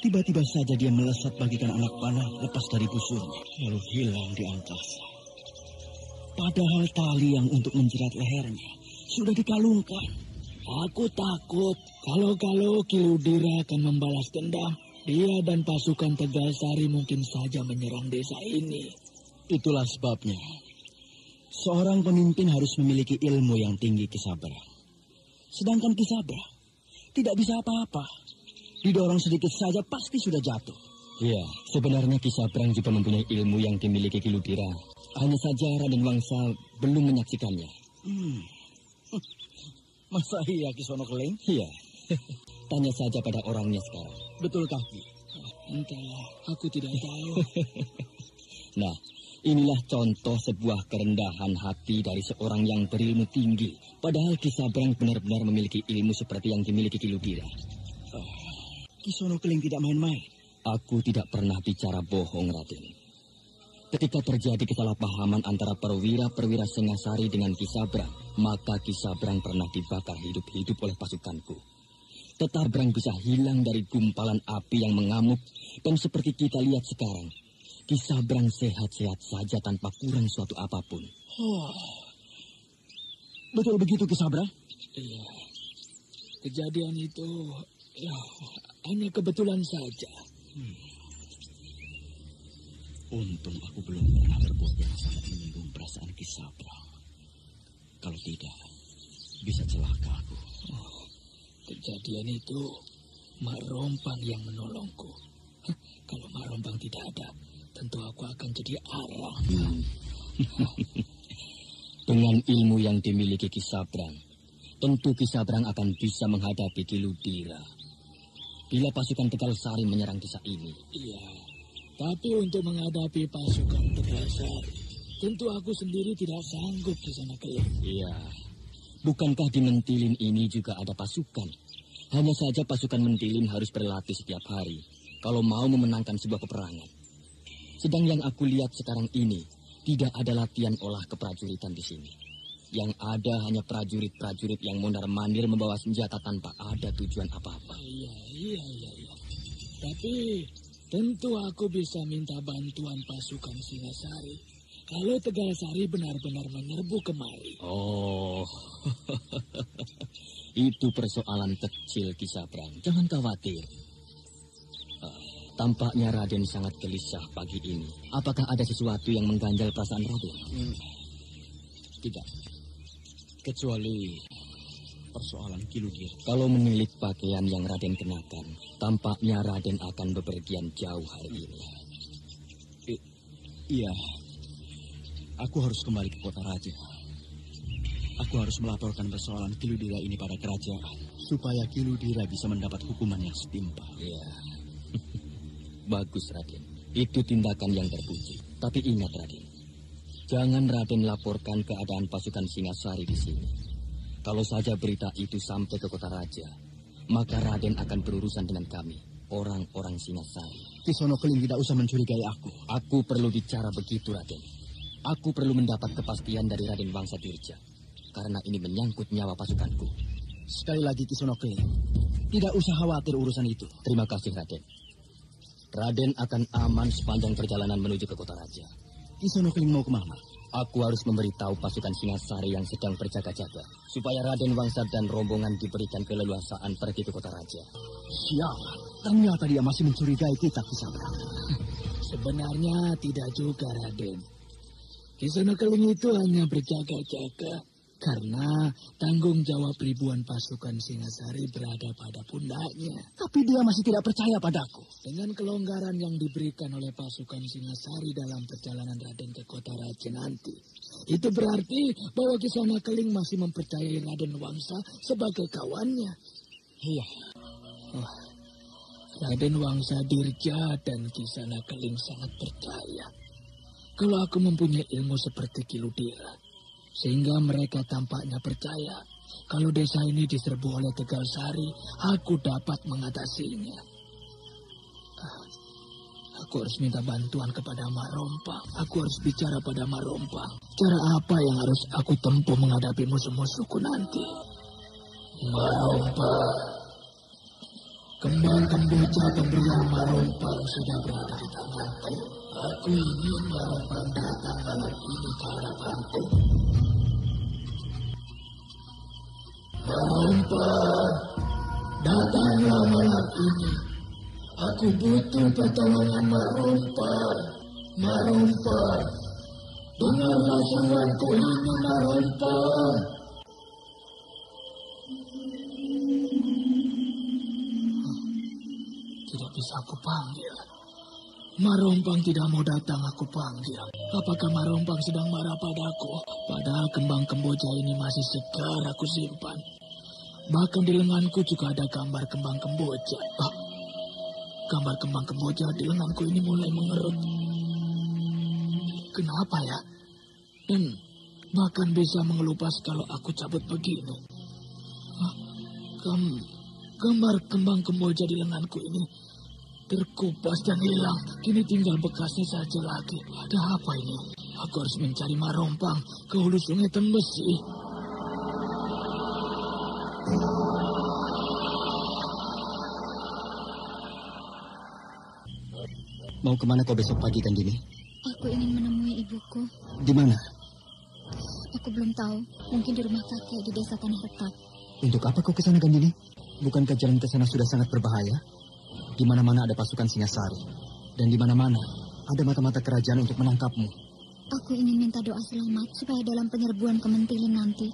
Tiba-tiba saja dia melesat bagikan anak panah lepas dari busurnya, lalu hilang di angkasa. Padahal tali yang untuk menjerat lehernya sudah dikalungkan. Aku takut kalau Kiludira akan membalas dendam. Dia dan pasukan Tegal Sari mungkin saja menyerang desa ini. Itulah sebabnya seorang pemimpin harus memiliki ilmu yang tinggi, Ki Sabrang. Sedangkan Ki Sabrang tidak bisa apa-apa. Didorong sedikit saja pasti sudah jatuh. Iya, sebenarnya Ki Sabrang juga mempunyai ilmu yang dimiliki Kiludira. Hanya saja Raden Wangsa belum menyaksikannya. Masa iya Ki Sono Keling? Iya. Tanya saja pada orangnya sekarang. Betul Ki? Entahlah, aku tidak tahu. Nah, inilah contoh sebuah kerendahan hati dari seorang yang berilmu tinggi. Padahal Ki Sabrang benar-benar memiliki ilmu seperti yang dimiliki Kiludira. Ki Sono Keling tidak main-main. Aku tidak pernah bicara bohong, Raden. Ketika terjadi kesalahpahaman antara perwira Singasari dengan Ki Sabrang, maka Ki Sabrang pernah dibakar hidup-hidup oleh pasukanku. Sabrang bisa hilang dari gumpalan api yang mengamuk, dan seperti kita lihat sekarang, Ki Sabrang sehat-sehat saja tanpa kurang suatu apapun. Betul begitu Ki Sabrang? Iya, kejadian itu hanya kebetulan saja. Untung aku belum pernah berbuat yang sangat menyinggung perasaan Ki Sabrang. Kalau tidak, bisa celaka aku. Kejadian itu Mak Rompang yang menolongku. Kalau Mak Rompang tidak ada, tentu aku akan jadi arang. Dengan ilmu yang dimiliki Ki Sabrang, tentu Ki Sabrang akan bisa menghadapi Kiludira. Bila pasukan Tegal Sari menyerang desa ini. Iya, tapi untuk menghadapi pasukan Tegal Sari, tentu aku sendiri tidak sanggup di sana Keling. Iya. Bukankah di Mentilin ini juga ada pasukan? Hanya saja pasukan Mentilin harus berlatih setiap hari kalau mau memenangkan sebuah peperangan. Sedang yang aku lihat sekarang ini, tidak ada latihan olah keprajuritan di sini. Yang ada hanya prajurit-prajurit yang mondar-mandir membawa senjata tanpa ada tujuan apa-apa. Iya. Tapi tentu aku bisa minta bantuan pasukan Singasari. Kalau Tegal Sari benar-benar menyerbu kemari. Oh, itu persoalan kecil Ki Sabrang. Jangan khawatir. Tampaknya Raden sangat gelisah pagi ini. Apakah ada sesuatu yang mengganjal perasaan Raden? Tidak. Kecuali persoalan Kiludira. Kalau menilik pakaian yang Raden kenakan, tampaknya Raden akan bepergian jauh hari ini. Iya. Aku harus kembali ke kota raja. Aku harus melaporkan persoalan Kiludira ini pada kerajaan, supaya Kiludira bisa mendapat hukuman yang setimpal. Iya. Bagus, Raden. Itu tindakan yang terpuji. Tapi ingat, Raden. Jangan Raden laporkan keadaan pasukan Singasari di sini. Kalau saja berita itu sampai ke kota raja, maka Raden akan berurusan dengan kami, orang-orang Singasari. Ki Sono Keling tidak usah mencurigai aku. Aku perlu bicara begitu, Raden. Aku perlu mendapat kepastian dari Raden Wangsadirja, karena ini menyangkut nyawa pasukanku. Sekali lagi Ki Sono Keling, tidak usah khawatir urusan itu. Terima kasih, Raden. Raden akan aman sepanjang perjalanan menuju ke kota raja. Ki Sono Keling mau kemana? Aku harus memberitahu pasukan Singasari yang sedang berjaga-jaga, supaya Raden Wangsa dan rombongan diberikan keleluasaan pergi ke kota raja. Sialan, ternyata dia masih mencurigai kita, Ki Sabrang. Sebenarnya tidak juga, Raden. Ki Sono Keling itu hanya berjaga-jaga. Karena tanggung jawab ribuan pasukan Singasari berada pada pundaknya. Tapi dia masih tidak percaya padaku. Dengan kelonggaran yang diberikan oleh pasukan Singasari dalam perjalanan Raden ke kota Raja nanti, itu berarti bahwa Kisana Keling masih mempercayai Raden Wangsa sebagai kawannya. Iya. Oh, Raden Wangsa Dirja dan Kisana Keling sangat percaya kalau aku mempunyai ilmu seperti Kiludira, sehingga mereka tampaknya percaya kalau desa ini diserbu oleh Tegal Sari, aku dapat mengatasinya. Aku harus minta bantuan kepada Mak Rompang. Aku harus bicara pada Mak Rompang. Cara apa yang harus aku tempuh menghadapi musuh-musuhku nanti? Mak Rompang. Kembang kemboja pemberian Mak Rompang sudah berada di tanganku. Aku ingin Mak Rompang datang malam ini ke hadapanku. Mak Rompang, datanglah malam ini. Aku butuh pertolongan Mak Rompang. Mak Rompang, dengarlah seruanku ini, Mak Rompang. Tidak bisa aku panggil. Mak Rompang tidak mau datang aku panggil. Apakah Mak Rompang sedang marah padaku? Padahal kembang kemboja ini masih segar aku simpan. Bahkan di lenganku juga ada gambar kembang kemboja. Gambar kembang kemboja di lenganku ini mulai mengerut. Kenapa ya? Dan bahkan bisa mengelupas kalau aku cabut begini. Gambar kembang kemboja di lenganku ini terkupas dan hilang. Kini tinggal bekasnya saja lagi. Ada apa ini? Aku harus mencari Mak Rompang ke hulu sungai Tembesi. Mau kemana kau besok pagi, Gandini? Aku ingin menemui ibuku. Di mana? Aku belum tahu. Mungkin di rumah kakek di desa Tanah Retak. Untuk apa kau ke sana, Gandini? Bukankah jalan ke sana sudah sangat berbahaya? Di mana-mana ada pasukan Singasari. Dan di mana-mana ada mata-mata kerajaan untuk menangkapmu. Aku ingin minta doa selamat supaya dalam penyerbuan Kementilin nanti,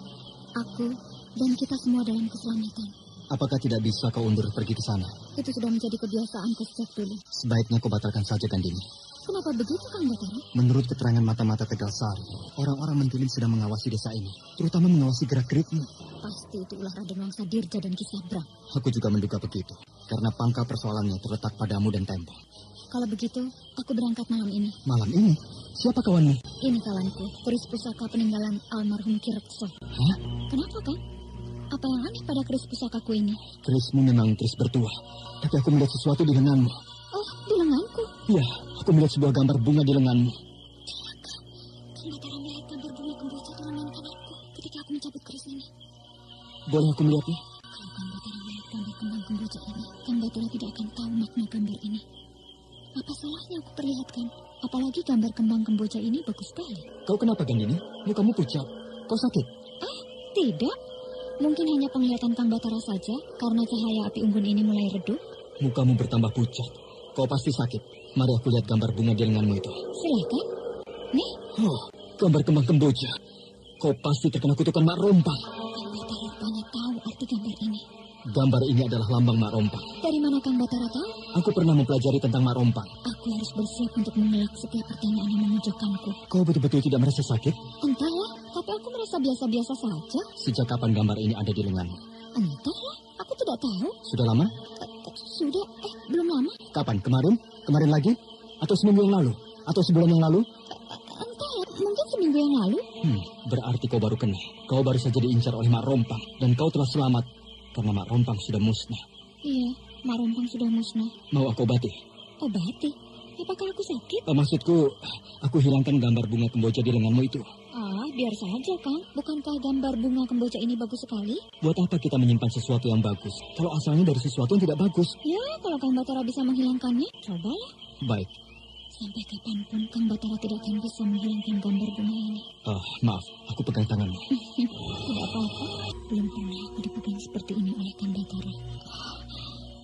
aku dan kita semua dalam keselamatan. Apakah tidak bisa kau undur pergi ke sana? Itu sudah menjadi kebiasaanku sejak dulu. Sebaiknya kau batalkan saja, Gandini. Kenapa begitu, Kang Batara? Menurut keterangan mata-mata Tegal Sari, orang-orang Mentilin sedang mengawasi desa ini, terutama mengawasi gerak-gerikmu. Pasti itu ulah Raden Wangsa Dirja dan Ki Sabrang. Aku juga menduga begitu, karena pangkal persoalannya terletak padamu dan tembok. Kalau begitu, aku berangkat malam ini. Malam ini? Siapa kawanmu? Ini kawanku, keris pusaka peninggalan almarhum Ki Rekso. Hah? Kenapa, Kang? Apa yang aneh pada keris pusakaku ini? Kerismu memang keris bertuah, tapi aku melihat sesuatu di lenganmu. Oh, di lenganku? Iya, aku melihat sebuah gambar bunga di lenganmu. Kang Batara melihat gambar bunga kemboja di lengan kananku ketika aku mencabut keris ini. Boleh aku melihatnya? Kalau Kang Batara melihat gambar kembang kemboja ini, Kang Batara tidak akan tahu makna gambar ini. Apa salahnya aku perlihatkan? Apalagi gambar kembang kemboja ini bagus sekali. Kau kenapa, Gandini? Mukamu pucat. Kau sakit? Tidak. Mungkin hanya penglihatan Kang Batara saja, karena cahaya api unggun ini mulai redup. Mukamu bertambah pucat. Kau pasti sakit. Mari aku lihat gambar bunga di lenganmu itu. Silakan. Nih. Oh, gambar kembang kemboja. Kau pasti terkena kutukan Mak Rompang. Kang Batara rupanya tahu arti gambar ini. Gambar ini adalah lambang Mak Rompang. Dari mana Kang Batara tahu? Aku pernah mempelajari tentang Mak Rompang. Aku harus bersiap untuk mengelak setiap pertanyaan yang memojokkanku. Kau betul-betul tidak merasa sakit? Entahlah, tapi aku merasa biasa-biasa saja. Sejak kapan gambar ini ada di lenganmu? Entahlah, aku tidak tahu. Sudah lama? Sudah, belum lama. Kapan? Kemarin? Kemarin lagi? Atau seminggu yang lalu? Atau sebulan yang lalu? Entahlah, mungkin seminggu yang lalu. Berarti kau baru kena. Kau baru saja diincar oleh Mak Rompang. Dan kau telah selamat. Karena Mak Rompang sudah musnah. Iya, Mak Rompang sudah musnah. Mau aku obati? Obati? Apakah aku sakit? Maksudku, aku hilangkan gambar bunga kemboja di lenganmu itu. Biar saja, Kang. Bukankah gambar bunga kemboja ini bagus sekali? Buat apa kita menyimpan sesuatu yang bagus, kalau asalnya dari sesuatu yang tidak bagus? Ya, kalau Kang Batara bisa menghilangkannya, cobalah. Baik. Sampai kapanpun Kang Batara tidak akan bisa menghilangkan gambar bunga ini. Maaf, aku pegang tanganmu. Tidak apa-apa. Belum pernah aku dipegang seperti ini oleh Kang Batara.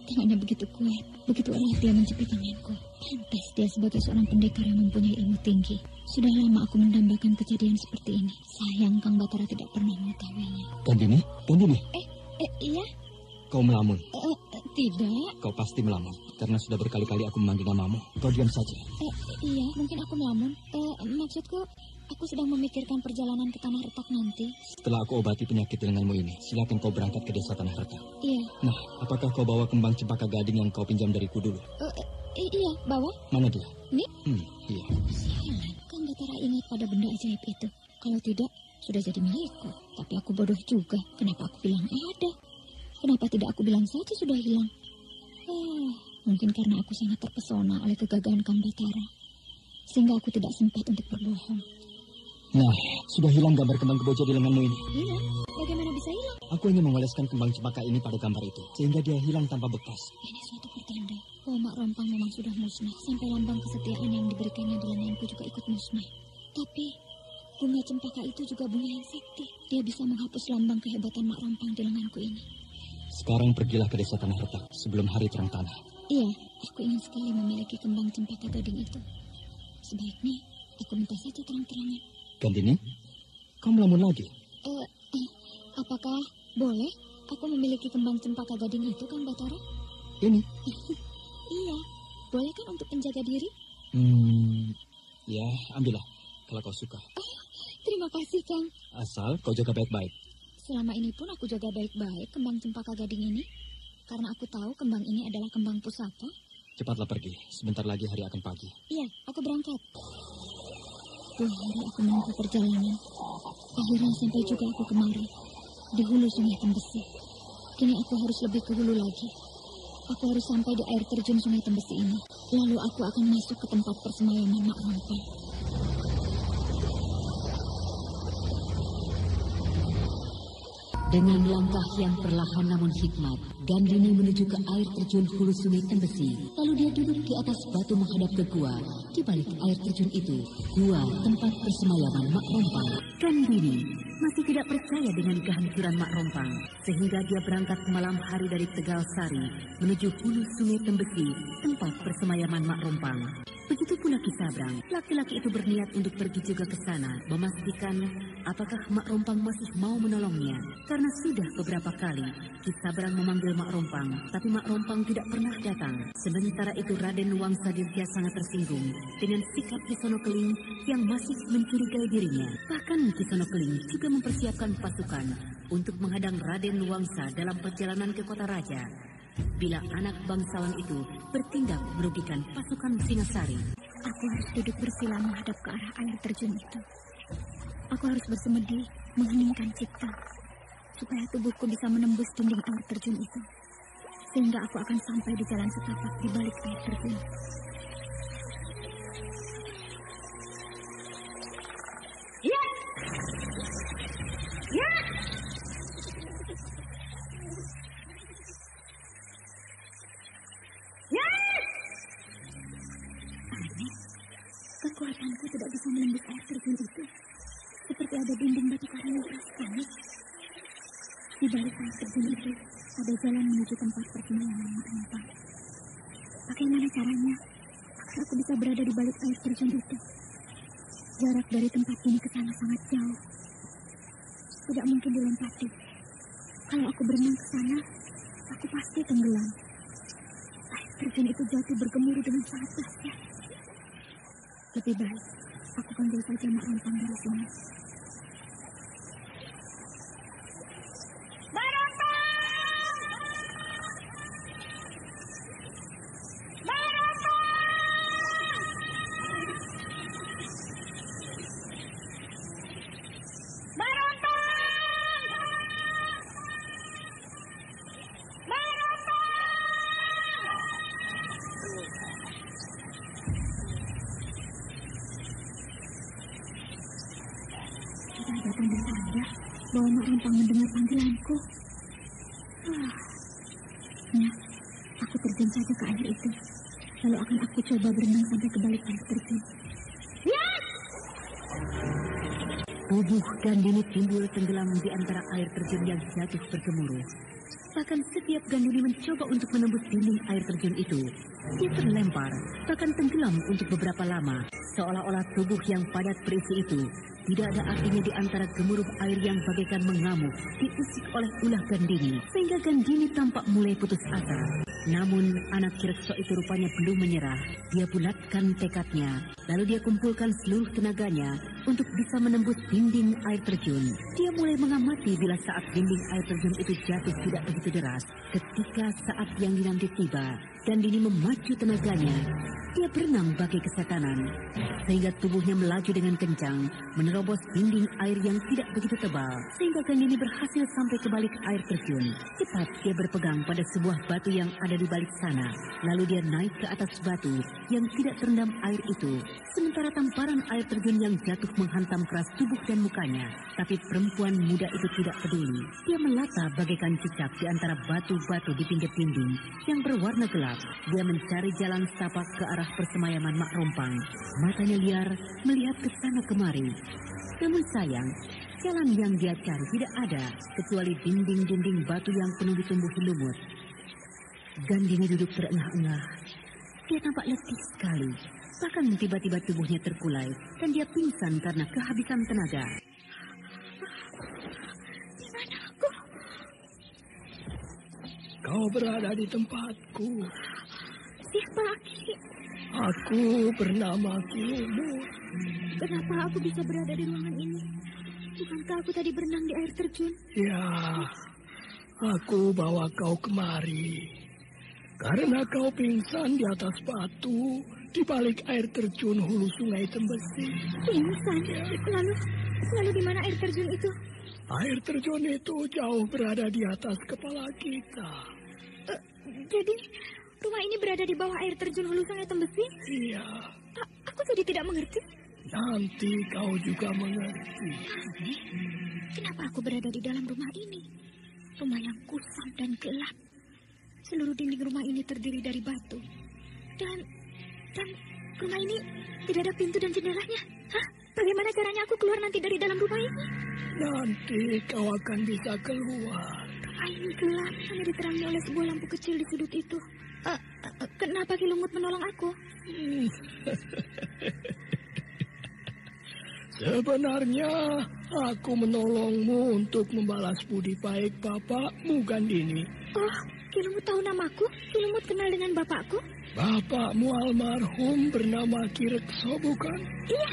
Tangannya begitu kuat, begitu erat dia menjepit tanganku. Pantas dia Dia sebagai seorang pendekar yang mempunyai ilmu tinggi. Sudah lama aku mendambakan kejadian seperti ini. Sayang Kang Batara tidak pernah mengetahuinya. Gandini? Iya? Kau melamun? Tidak. Kau pasti melamun, karena sudah berkali-kali aku memanggil namamu. Kau diam saja. Iya, mungkin aku melamun. Maksudku, aku sedang memikirkan perjalanan ke Tanah Retak nanti. Setelah aku obati penyakit di lenganmu ini, silakan kau berangkat ke desa Tanah Retak. Iya. Nah, apakah kau bawa kembang cempaka gading yang kau pinjam dariku dulu? Iya, bawa. Mana dia? Ini? Iya. Sialan, Kang Batara ingat pada benda ajaib itu. Kalau tidak, sudah jadi milikku. Tapi aku bodoh juga. Kenapa aku bilang ada? Kenapa tidak aku bilang saja sudah hilang? Mungkin karena aku sangat terpesona oleh kegagahan Kang Batara. Sehingga aku tidak sempat untuk berbohong. Nah, sudah hilang gambar kembang keboja di lenganmu ini. Hilang? Bagaimana bisa hilang? Aku hanya mengoleskan kembang cempaka ini pada gambar itu, sehingga dia hilang tanpa bekas. Ini suatu pertanda bahwa Mak Rompang memang sudah musnah. Sampai lambang kesetiaan yang diberikannya di lenganku juga ikut musnah. Tapi bunga cempaka itu juga bunga yang sakti. Dia bisa menghapus lambang kehebatan Mak Rompang di lenganku ini. Sekarang pergilah ke desa Tanah Retak sebelum hari terang tanah. Iya, aku ingin sekali memiliki kembang cempaka gading itu. Sebaiknya aku minta saja terang-terangan. Gandini, kau melamun lagi? Apakah boleh aku memiliki kembang cempaka gading itu, Kang Batara? Ini? Iya, boleh kan untuk penjaga diri? Ya, ambillah kalau kau suka. Terima kasih, Kang. Asal kau jaga baik-baik. Selama ini pun aku jaga baik-baik kembang cempaka gading ini. Karena aku tahu kembang ini adalah kembang pusaka. Cepatlah pergi, sebentar lagi hari akan pagi. Iya, aku berangkat. 2 hari aku menempuh perjalanan. Akhirnya sampai juga aku kemari, di hulu Sungai Tembesi. Kini aku harus lebih ke hulu lagi. Aku harus sampai di air terjun Sungai Tembesi ini. Lalu aku akan masuk ke tempat persemayaman Mak Rompang. Dengan langkah yang perlahan namun hikmat, Gandini menuju ke air terjun hulu Sungai Tembesi. Lalu dia duduk di atas batu menghadap ke gua. Di balik air terjun itu, gua tempat persemayaman Mak Rompang. Gandini masih tidak percaya dengan kehancuran Mak Rompang, sehingga dia berangkat malam hari dari Tegal Sari menuju hulu Sungai Tembesi, tempat persemayaman Mak Rompang. Begitu pula Ki Sabrang. Laki-laki itu berniat untuk pergi juga ke sana, memastikan apakah Mak Rompang masih mau menolongnya. Karena sudah beberapa kali Ki Sabrang memanggil Mak Rompang, tapi Mak Rompang tidak pernah datang. Sementara itu Raden Wangsa Dirja sangat tersinggung dengan sikap Ki Sono Keling yang masih mencurigai dirinya. Bahkan Ki Sono Keling juga mempersiapkan pasukan untuk menghadang Raden Wangsa dalam perjalanan ke kota raja. Bila anak bangsawan itu bertindak merugikan pasukan Singasari. Aku harus duduk bersila menghadap ke arah air terjun itu. Aku harus bersemedi, mengheningkan cipta, supaya tubuhku bisa menembus dinding air terjun itu. Sehingga aku akan sampai di jalan setapak di balik air terjun. Ya! Ya! Kekuatanku tidak bisa menembus air terjun itu. Seperti ada dinding batu karang yang keras panas. Di balik air terjun itu ada jalan menuju tempat persemayaman Mak Rompang. Bagaimana caranya agar aku bisa berada di balik air terjun itu? Jarak dari tempat ini ke sana sangat jauh. Tidak mungkin dilempati. Kalau aku berenang ke sana, aku pasti tenggelam. Air terjun itu jatuh bergemuruh dengan sangat dahsyat. Lebih baik aku panggil saja Mak Rompang dari sini. Mak Rompang! Mak Rompang! Mak Rompang! Mak Rompang! Tidak ada tanda-tanda bahwa Mak Rompang mendengar panggilanku. Ya, aku terjun saja ke air itu. Lalu akan aku coba berenang sampai ke balik air terjun. Ya! Tubuh Gandini timbul tenggelam di antara air terjun yang jatuh bergemuruh. Bahkan setiap Gandini mencoba untuk menembus dinding air terjun itu, dia terlempar, bahkan tenggelam untuk beberapa lama, seolah-olah tubuh yang padat berisi itu tidak ada artinya di antara gemuruh air yang bagaikan mengamuk diusik oleh ulah Gandini, sehingga Gandini tampak mulai putus asa. Namun anak Kirekso itu rupanya belum menyerah. Dia bulatkan tekadnya, lalu dia kumpulkan seluruh tenaganya untuk bisa menembus dinding air terjun. Dia mulai mengamati bila saat dinding air terjun itu jatuh tidak begitu deras. Ketika saat yang dinanti tiba, Gandini memacu tenaganya. Dia berenang bagai kesetanan, sehingga tubuhnya melaju dengan kencang, menerobos dinding air yang tidak begitu tebal, sehingga Gandini berhasil sampai ke balik air terjun. Cepat dia berpegang pada sebuah batu yang ada di balik sana, lalu dia naik ke atas batu yang tidak terendam air itu, sementara tamparan air terjun yang jatuh menghantam keras tubuh dan mukanya. Tapi perempuan muda itu tidak peduli. Dia melata bagaikan cicak di antara batu-batu di pinggir dinding yang berwarna gelap. Dia mencari jalan setapak ke arah persemayaman Mak Rompang. Matanya liar melihat ke sana kemari. Namun sayang, jalan yang dia cari tidak ada kecuali dinding-dinding batu yang penuh ditumbuhi lumut. Gandini duduk terengah-engah. Dia tampak letih sekali. Bahkan tiba-tiba tubuhnya terkulai dan dia pingsan karena kehabisan tenaga. Di mana aku? Kau berada di tempatku. Siapa Ki? Aku bernama Kilumut. Kenapa aku bisa berada di ruangan ini? Bukankah aku tadi berenang di air terjun? Ya, aku bawa kau kemari. Karena kau pingsan di atas batu di balik air terjun hulu sungai Tembesi. Pingsan? Lalu di mana air terjun itu? Air terjun itu jauh berada di atas kepala kita. Jadi rumah ini berada di bawah air terjun hulu sungai Tembesi? Iya. Aku tadi tidak mengerti. Nanti kau juga mengerti. Kenapa aku berada di dalam rumah ini? Rumah yang kusam dan gelap. Seluruh dinding rumah ini terdiri dari batu. Dan rumah ini tidak ada pintu dan jendelanya. Hah? Bagaimana caranya aku keluar nanti dari dalam rumah ini? Nanti kau akan bisa keluar. Rumah ini gelap, hanya diterangi oleh sebuah lampu kecil di sudut itu. Kenapa Kilumut menolong aku? Sebenarnya aku menolongmu untuk membalas budi baik bapakmu, Gandini. Oh, Kilumut tahu namaku? Kilumut kenal dengan bapakku? Bapakmu almarhum bernama Kirekso, bukan? Iya,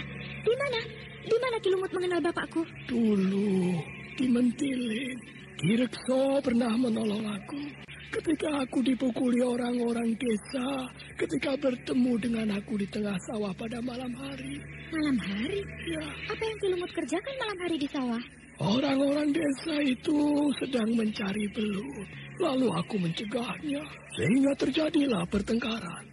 di mana? Di mana Kilumut mengenal bapakku? Dulu, di Mentilin. Kirekso pernah menolong aku. Ketika aku dipukuli orang-orang desa, ketika bertemu dengan aku di tengah sawah pada malam hari. Malam hari? Ya. Apa yang Kilumut kerjakan malam hari di sawah? Orang-orang desa itu sedang mencari belut. Lalu aku mencegahnya, sehingga terjadilah pertengkaran.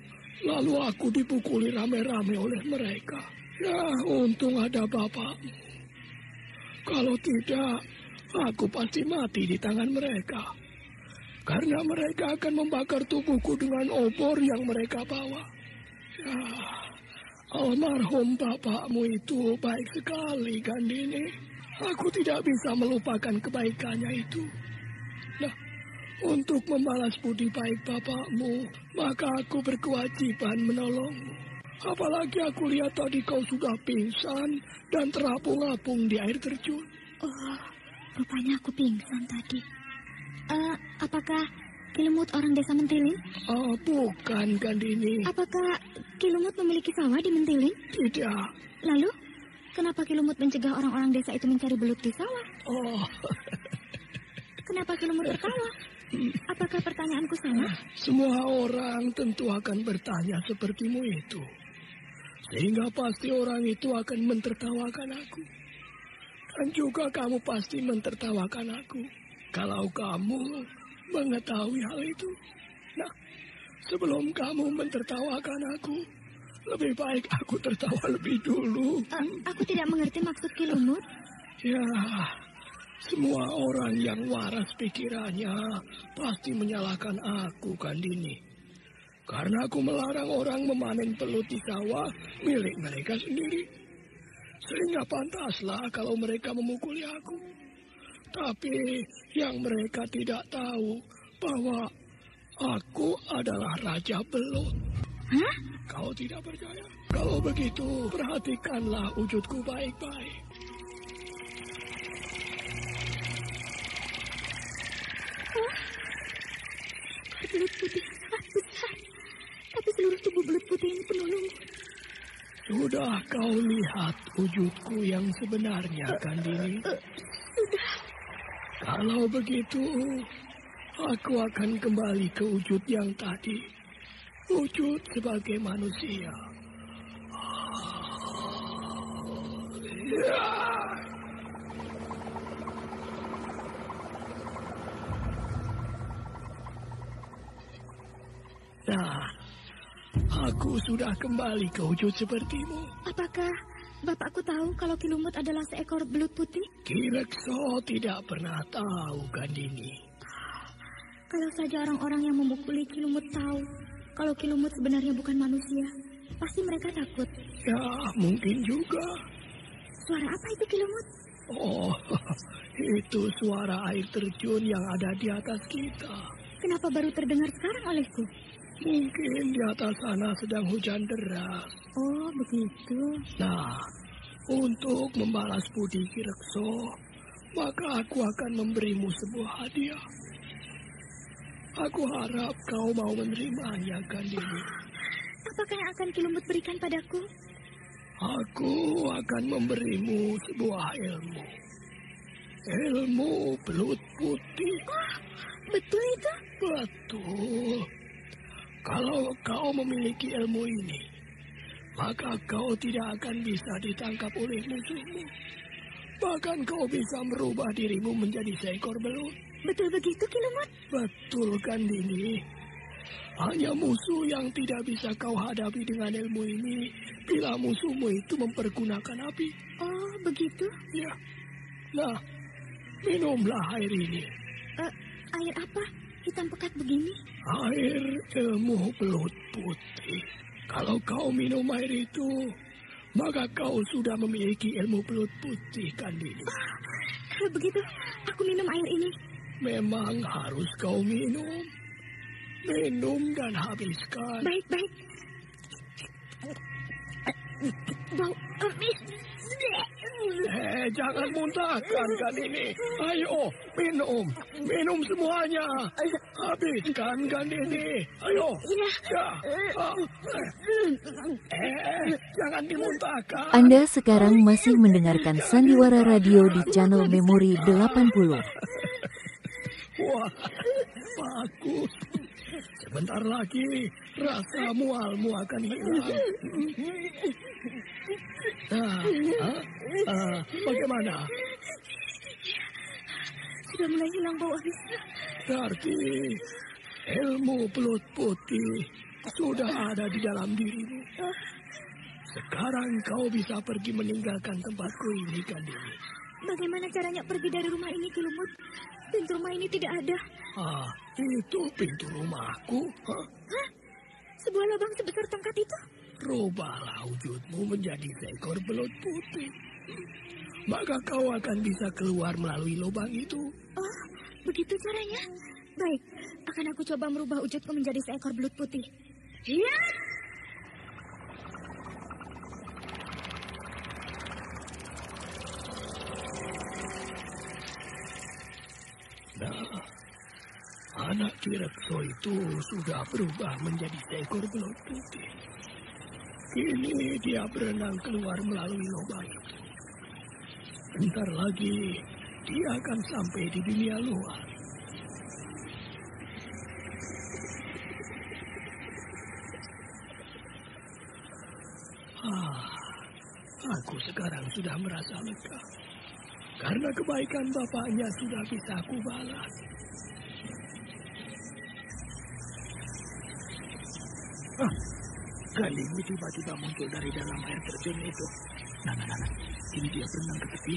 Lalu aku dipukuli rame-rame oleh mereka. Ya, untung ada bapakmu. Kalau tidak, aku pasti mati di tangan mereka. Karena mereka akan membakar tubuhku dengan obor yang mereka bawa. Ya, almarhum bapakmu itu baik sekali, Gandini. Aku tidak bisa melupakan kebaikannya itu. Nah, untuk membalas budi baik bapakmu, maka aku berkewajiban menolongmu. Apalagi aku lihat tadi kau sudah pingsan dan terapung-apung di air terjun. Oh, rupanya aku pingsan tadi. Apakah Kilumut orang desa Mentilin? Oh, bukan, Gandini. Apakah Kilumut memiliki sawah di Mentilin? Tidak. Lalu, kenapa Kilumut mencegah orang-orang desa itu mencari belut di sawah? Oh. Kenapa Kilumut tertawa? Apakah pertanyaanku salah? Semua orang tentu akan bertanya sepertimu itu. Sehingga pasti orang itu akan mentertawakan aku. Dan juga kamu pasti mentertawakan aku. Kalau kamu mengetahui hal itu. Nah, sebelum kamu mentertawakan aku, lebih baik aku tertawa lebih dulu. Aku tidak mengerti maksud Kilumut. Ya, semua orang yang waras pikirannya pasti menyalahkan aku, Gandini. Karena aku melarang orang memanen belut di sawah milik mereka sendiri. Sehingga pantaslah kalau mereka memukuli aku. Tapi yang mereka tidak tahu bahwa aku adalah Raja Belut. Hah? Kau tidak percaya? Kalau begitu, perhatikanlah wujudku baik-baik. Belut putih sangat besar, tapi seluruh tubuh belut putih ini penuh lumut. Sudah kau lihat wujudku yang sebenarnya, Kandini? Sudah. Kalau begitu, aku akan kembali ke wujud yang tadi. Wujud sebagai manusia. Nah, aku sudah kembali ke wujud sepertimu. Apakah Bapakku tahu kalau Ki Lumut adalah seekor belut putih? Ki Rekso tidak pernah tahu, Kandini. Kalau saja orang-orang yang memukuli Ki Lumut tahu kalau Ki Lumut sebenarnya bukan manusia, pasti mereka takut. Ya, mungkin juga. Suara apa itu, Ki Lumut? Oh, itu suara air terjun yang ada di atas kita. Kenapa baru terdengar sekarang olehku? Mungkin di atas sana sedang hujan deras. Oh, begitu. Nah, untuk membalas budi Ki Rekso, maka aku akan memberimu sebuah hadiah. Aku harap kau mau menerimanya, Kandini. Apakah yang akan Ki Lumut berikan padaku? Aku akan memberimu sebuah ilmu. Ilmu belut putih. Oh, betul itu? Betul. Kalau kau memiliki ilmu ini, maka kau tidak akan bisa ditangkap oleh musuhmu. Bahkan kau bisa merubah dirimu menjadi seekor belut. Betul begitu, Ki Lumut? Betul, Kandini. Hanya musuh yang tidak bisa kau hadapi dengan ilmu ini bila musuhmu itu mempergunakan api. Oh, begitu? Ya. Nah, minumlah air ini. Air apa? Hitam pekat begini? Air ilmu belut putih. Kalau kau minum air itu, maka kau sudah memiliki ilmu belut putih, Kandini. Kalau begitu, aku minum air ini. Memang harus kau minum. Minum dan habiskan. Baik. Bau amis. Jangan muntahkan, Kandini. Ayo, minum. Minum semuanya. Habiskan, Kandini. Ayo. Ya. Jangan dimuntahkan. Anda sekarang masih mendengarkan Sandiwara Radio di channel Memori 80. Wah, bagus. Sebentar lagi rasa mualmu akan hilang. Bagaimana? Sudah mulai hilang bau amis. Berarti ilmu belut putih sudah ada di dalam dirimu. Sekarang kau bisa pergi meninggalkan tempatku ini, Kandini. Bagaimana caranya pergi dari rumah ini, Ki Lumut? Pintu rumah ini tidak ada. Itu pintu rumahku. Hah? Sebuah lubang sebesar tongkat itu? Rubahlah wujudmu menjadi seekor belut putih. Maka kau akan bisa keluar melalui lubang itu. Oh, begitu caranya? Baik, akan aku coba merubah wujudku menjadi seekor belut putih. Ya! Nah, anak Ki Rekso itu sudah berubah menjadi seekor belut putih. Kini dia berenang keluar melalui lubang itu. Bentar lagi dia akan sampai di dunia luar. Aku sekarang sudah merasa lega. Karena kebaikan bapaknya sudah bisa aku balas. Kandini tiba-tiba muncul dari dalam air terjun itu. Nah. Ini dia berenang ke tepi.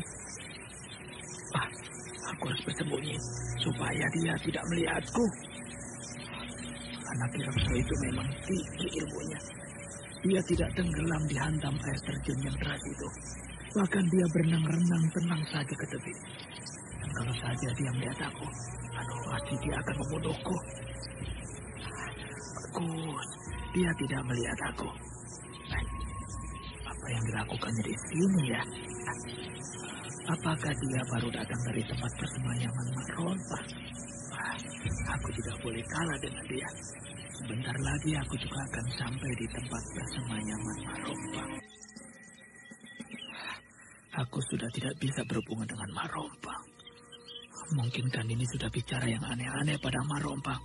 Aku harus bersembunyi supaya dia tidak melihatku. Anak Ki Rekso itu memang tinggi ilmunya. Dia tidak tenggelam dihantam air terjun yang deras itu. Bahkan dia berenang-renang tenang saja ke tepi. Kalau saja dia melihat aku, pasti dia akan membunuhku. Bagus, dia tidak melihat aku. Apa yang dilakukannya di sini ya? Apakah dia baru datang dari tempat persembahyangan Mak Rompang? Aku tidak boleh kalah dengan dia. Sebentar lagi aku juga akan sampai di tempat persembahyangan Mak Rompang. Aku sudah tidak bisa berhubungan dengan Mak Rompang. Mungkin Kandini sudah bicara yang aneh-aneh pada Mak Rompang,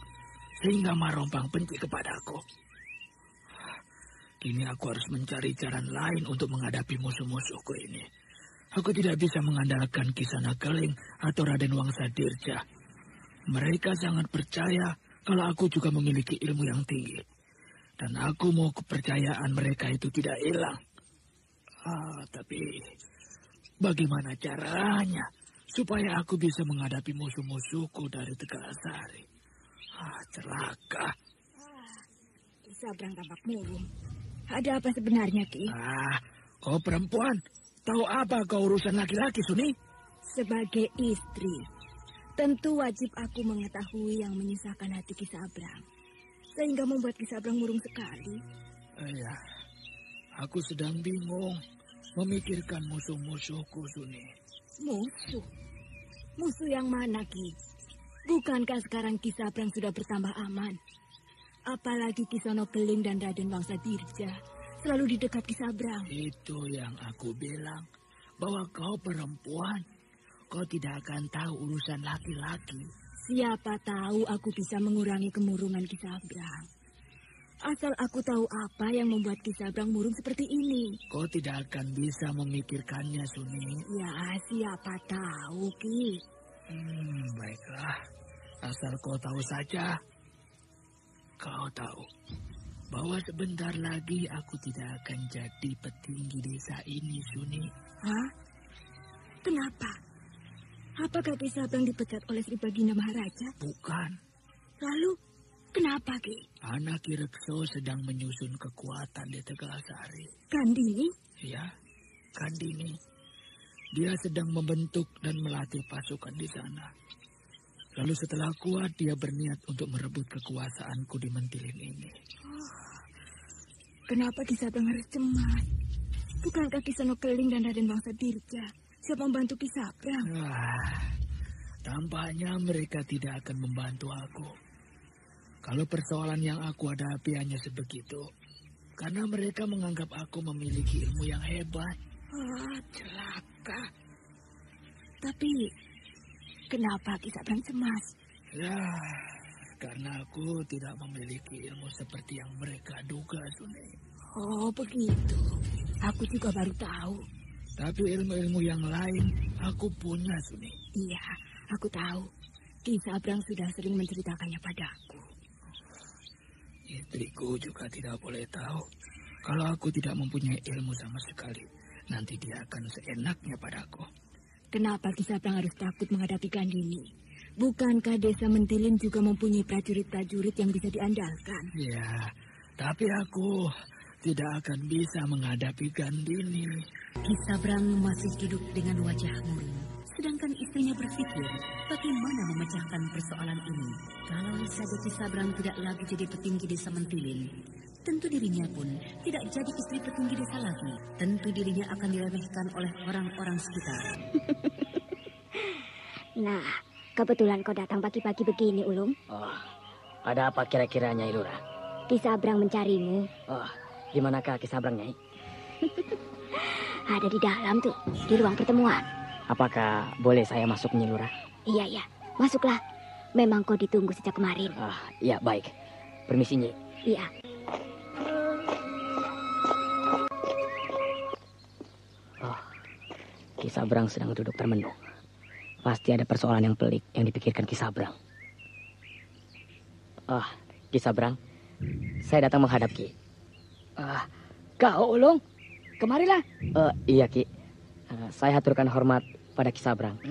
sehingga Mak Rompang benci kepadaku. Kini aku harus mencari jalan lain untuk menghadapi musuh-musuhku ini. Aku tidak bisa mengandalkan Kisana Keling atau Raden Wangsadirja. Mereka sangat percaya kalau aku juga memiliki ilmu yang tinggi. Dan aku mau kepercayaan mereka itu tidak hilang. Tapi bagaimana caranya supaya aku bisa menghadapi musuh-musuhku dari Tegalasari? Celaka. Kisabrang tampak murung. Ada apa sebenarnya, Ki? Kau perempuan. Tahu apa kau urusan laki-laki, Suni? Sebagai istri, tentu wajib aku mengetahui yang menyusahkan hati Kisabrang. Sehingga membuat Kisabrang murung sekali. Iya, aku sedang bingung memikirkan musuh-musuhku, Suni. Musuh? Musuh yang mana, Ki? Bukankah sekarang Kisabrang sudah bertambah aman? Apalagi Kisono Keling dan Raden Wangsadirja selalu di dekat Kisabrang. Itu yang aku bilang, bahwa kau perempuan, kau tidak akan tahu urusan laki-laki. Siapa tahu aku bisa mengurangi kemurungan Kisabrang. Asal aku tahu apa yang membuat Kisabrang murung seperti ini. Kau tidak akan bisa memikirkannya, Suni. Ya, siapa tahu, Ki. Baiklah, asal kau tahu saja. Kau tahu bahwa sebentar lagi aku tidak akan jadi petinggi desa ini, Suni. Hah? Kenapa? Apakah Kisabrang dipecat oleh Sri Bagina Maharaja? Bukan. Lalu, kenapa, Ki? Anak Ki Rekso sedang menyusun kekuatan di Tegalasari. Kandini? Ya, Kandini. Dia sedang membentuk dan melatih pasukan di sana. Lalu setelah kuat, dia berniat untuk merebut kekuasaanku di Mentilin ini. Kenapa Kisabrang harus cemas? Bukankah Kisono Keling dan Raden Wangsadirja siap membantu Kisabrang? Tampaknya mereka tidak akan membantu aku. Kalau persoalan yang aku hadapi hanya sebegitu, karena mereka menganggap aku memiliki ilmu yang hebat. Celaka. Tapi kenapa Kisabrang cemas? Ya, karena aku tidak memiliki ilmu seperti yang mereka duga, Suni. Oh, begitu. Aku juga baru tahu. Tapi ilmu-ilmu yang lain aku punya, Suni. Iya, aku tahu. Kisabrang sudah sering menceritakannya padaku. Istriku juga tidak boleh tahu kalau aku tidak mempunyai ilmu sama sekali. Nanti dia akan seenaknya padaku. Kenapa Kisabrang harus takut menghadapi Kandini? Bukankah desa Mentilin juga mempunyai prajurit-prajurit yang bisa diandalkan? Ya, tapi aku tidak akan bisa menghadapi Kandini. Kisabrang masih duduk dengan wajah murung. Sedangkan istrinya berpikir bagaimana memecahkan persoalan ini. Kalau saja Kisabrang tidak lagi jadi petinggi desa Mentilin, tentu dirinya pun tidak jadi istri petinggi desa lagi. Tentu dirinya akan diremehkan oleh orang-orang sekitar. Nah, kebetulan kau datang pagi-pagi begini, Ulung. Ada apa kira-kira, Nyai Lurah? Kisabrang mencarimu. Di manakah Kisabrang, Nyai? Ada di dalam tuh, di ruang pertemuan. Apakah boleh saya masuk, Nyai Lurah? Iya, masuklah. Memang kau ditunggu sejak kemarin. Iya, baik. Permisi, Nyai. Iya. Kisabrang sedang duduk termenung. Pasti ada persoalan yang pelik yang dipikirkan Kisabrang. Kisabrang, saya datang menghadap Ki. Kau, Ulung? Kemarilah. Iya, Ki. Saya haturkan hormat pada Kisabrang.